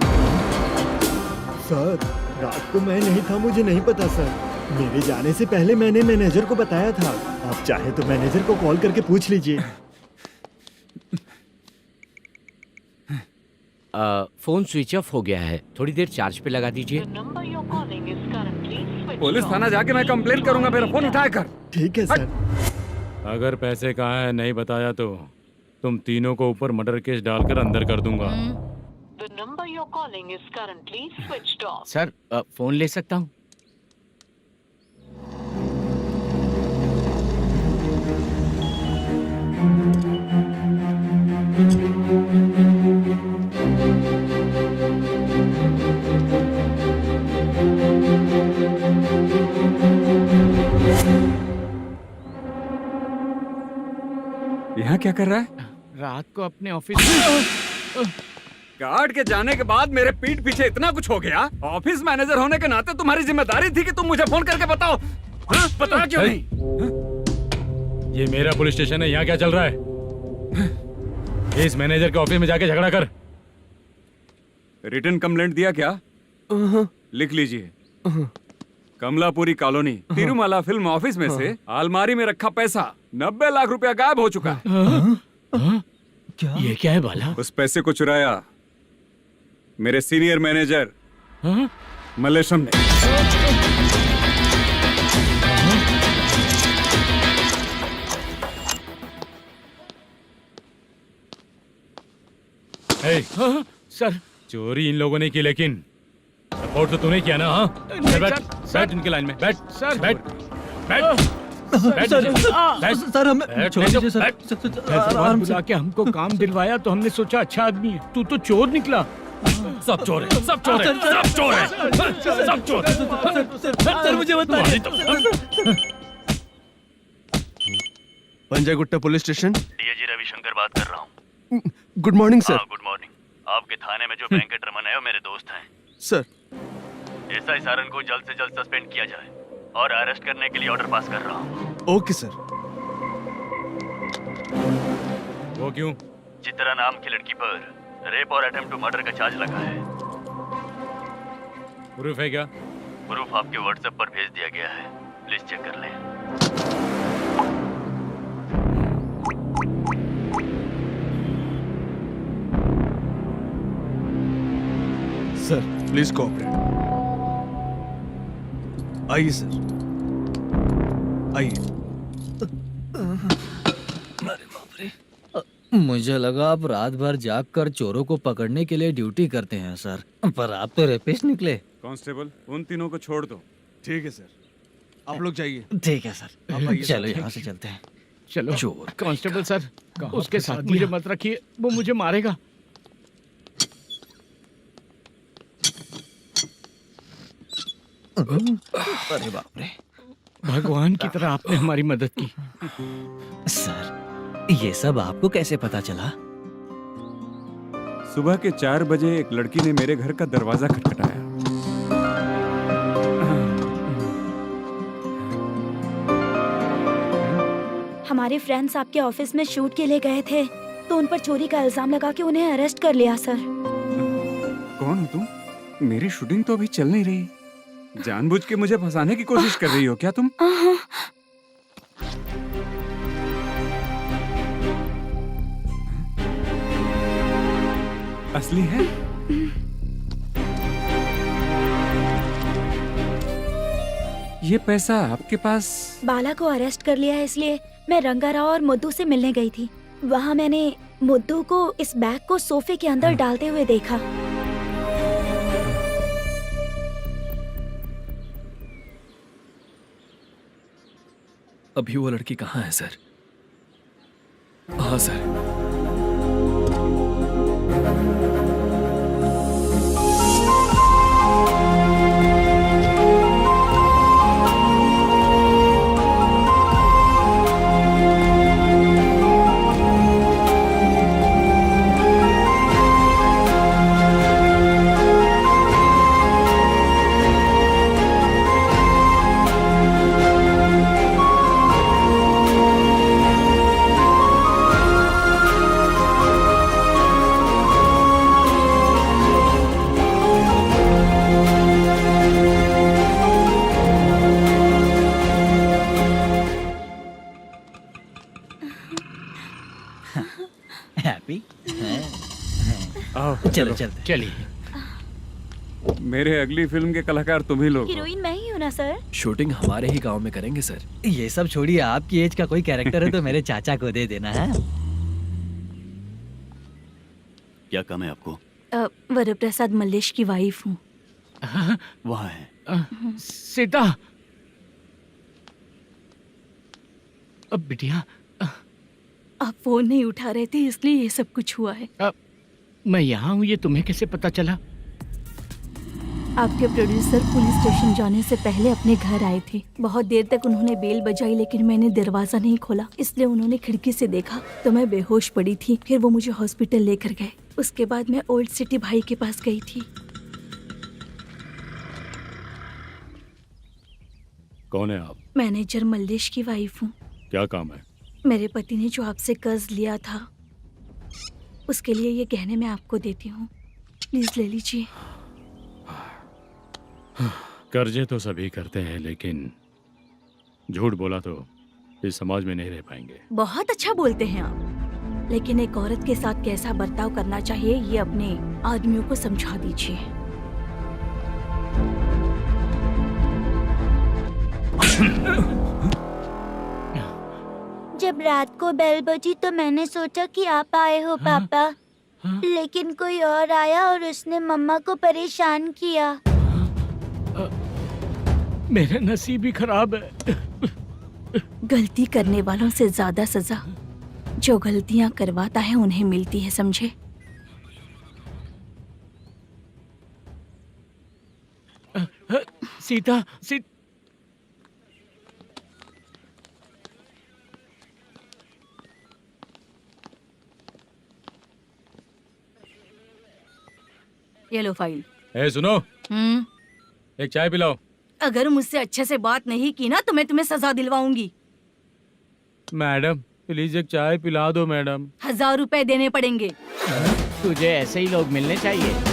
सर, रात को मैं नहीं था, मुझे नहीं पता सर। मेरे जाने से पहले मैंने मैनेजर को बताया था। आप चाहे तो मैनेजर को कॉल करके पूछ लीजिए। फोन स्विच ऑफ हो गया है, थोड़ी देर चार्ज पे लगा दीजिए। पुलिस थाना जाके मैं कंप्लेंट करूंगा, मेरा फोन उठाया कर। ठीक है सर। अगर पैसे कहाँ है नहीं बताया तो तुम तीनों को ऊपर मर्डर केस डालकर अंदर कर दूंगा। The number you're calling is currently switched off. Sir, phone ले सकता हूँ? यहाँ क्या कर रहा है? रात को अपने ऑफिस गार्ड के जाने के बाद मेरे पीठ पीछे इतना कुछ हो गया। ऑफिस मैनेजर होने के नाते तुम्हारी जिम्मेदारी थी कि तुम मुझे फोन करके बताओ। हाँ? बता क्यों नहीं? ये मेरा पुलिस स्टेशन है, यहाँ क्या चल रहा है? इस मैनेजर के ऑफिस में जाके झगड़ा कर। रिटन कंप्लेंट दिया क्या? लिख लीजिए। Kamalapuri colony, Tirumala film office में से अलमारी में रखा पैसा 90 लाख रुपया गायब हो चुका है। क्या? ये क्या है बाला? उस पैसे को चुराया मेरे सीनियर मैनेजर मल्लेशम ने। सर, चोरी इन लोगों ने की, लेकिन सपोर्ट तो तूने किया ना? हाँ, बैठ इनकी लाइन में, बैठ सर, बैठ बैठ सर, हमें छोड़ दीजिए सर। आराम बुला के हमको काम दिलवाया तो हमने सोचा अच्छा आदमी है, तू तो चोर निकला। सब चोर है, सब चोर है, सब चोर है, सब चोर है। सर, मुझे बताइए। Panjagutta police station, DIG Ravishankar बात कर रहा हूँ। Good morning sir. Good morning. आपके थाने में जो वेंकट रमन है वो मेरे दोस्त हैं। सर, एसआई सारन को जल्द से जल्द सस्पेंड किया जाए और अरेस्ट करने के लिए ऑर्डर पास कर रहा हूँ। Okay sir. वो क्यों? चित्रा नाम की लड़की पर रेप और अटेम्प्ट टू मर्डर का चार्ज लगा है। प्रूफ है क्या? प्रूफ आपके व्हाट्सएप पर भेज दिया गया है, प्लीज चेक कर लें। Sir, please cooperate. आइए सर, आइए। मुझे लगा आप रात भर जाग कर चोरों को पकड़ने के लिए ड्यूटी करते हैं सर, पर आप तो रेपिस्ट निकले। कांस्टेबल, उन तीनों को छोड़ दो। ठीक है सर, आप लोग जाइए। ठीक है सर, चलो यहाँ से चलते हैं। चलो चोर। कांस्टेबल सर, उसके साथ मुझे मत रखिए, वो मुझे मारेगा। अरे बाप रे, भगवान की तरह आपने हमारी मदद की। सर, ये सब आपको कैसे पता चला? सुबह के 4 बजे एक लड़की ने मेरे घर का दरवाजा खटखटाया। हमारे फ्रेंड्स आपके ऑफिस में शूट के लिए गए थे, तो उन पर चोरी का इल्जाम लगा के उन्हें अरेस्ट कर लिया सर। कौन हो तुम? मेरी शूटिंग तो अभी चल नहीं रही। जानबूझ के मुझे फंसाने की कोशिश कर रही हो क्या तुम? असली है? ये पैसा आपके पास? बाला को अरेस्ट कर लिया है, इसलिए मैं रंगाराव और मुद्दू से मिलने गई थी। वहाँ मैंने मुद्दू को इस बैग को सोफे के अंदर डालते हुए देखा। अभी वो लड़की कहाँ है सर? हाँ सर। हैप्पी? आओ चलो चलते। चलिए। मेरे अगली फिल्म के कलाकार तुम ही लोग हो। हीरोइन मैं ही हूँ ना सर? शूटिंग हमारे ही गांव में करेंगे सर। ये सब छोड़िए, आपकी एज का कोई कैरेक्टर है तो मेरे चाचा को दे देना है। क्या काम है आपको? वरप्रसाद मल्लेश की वाइफ हूँ। वहाँ है। सीता। अब बिटिया आप फोन नहीं उठा रहे थे इसलिए ये सब कुछ हुआ है। मैं यहाँ हूँ, ये तुम्हें कैसे पता चला? आपके प्रोड्यूसर पुलिस स्टेशन जाने से पहले अपने घर आए थे। बहुत देर तक उन्होंने बेल बजाई लेकिन मैंने दरवाजा नहीं खोला, इसलिए उन्होंने खिड़की से देखा तो मैं बेहोश पड़ी थी। फिर वो मुझे हॉस्पिटल लेकर गए। उसके बाद मैं ओल्ड सिटी भाई के पास गई थी। कौन है आप? मैनेजर मल्लेश की वाइफ हूँ। क्या काम है? मेरे पति ने जो आपसे कर्ज लिया था उसके लिए ये गहने मैं आपको देती हूँ, प्लीज ले लीजिए। कर्जे तो सभी करते हैं, लेकिन झूठ बोला तो इस समाज में नहीं रह पाएंगे। बहुत अच्छा बोलते हैं आप, लेकिन एक औरत के साथ कैसा बर्ताव करना चाहिए ये अपने आदमियों को समझा दीजिए। जब रात को बेल बजी तो मैंने सोचा कि आप आए हो पापा, लेकिन कोई और आया और उसने मम्मा को परेशान किया। मेरा नसीब ही खराब है। गलती करने वालों से ज्यादा सजा जो गलतियां करवाता है उन्हें मिलती है, समझे? सीता, ये लो फाइल। सुनो, एक चाय पिलाओ। अगर मुझसे अच्छे से बात नहीं की ना तो मैं तुम्हें सजा दिलवाऊंगी। मैडम प्लीज एक चाय पिला दो मैडम। 1000 रुपए देने पड़ेंगे। तुझे ऐसे ही लोग मिलने चाहिए।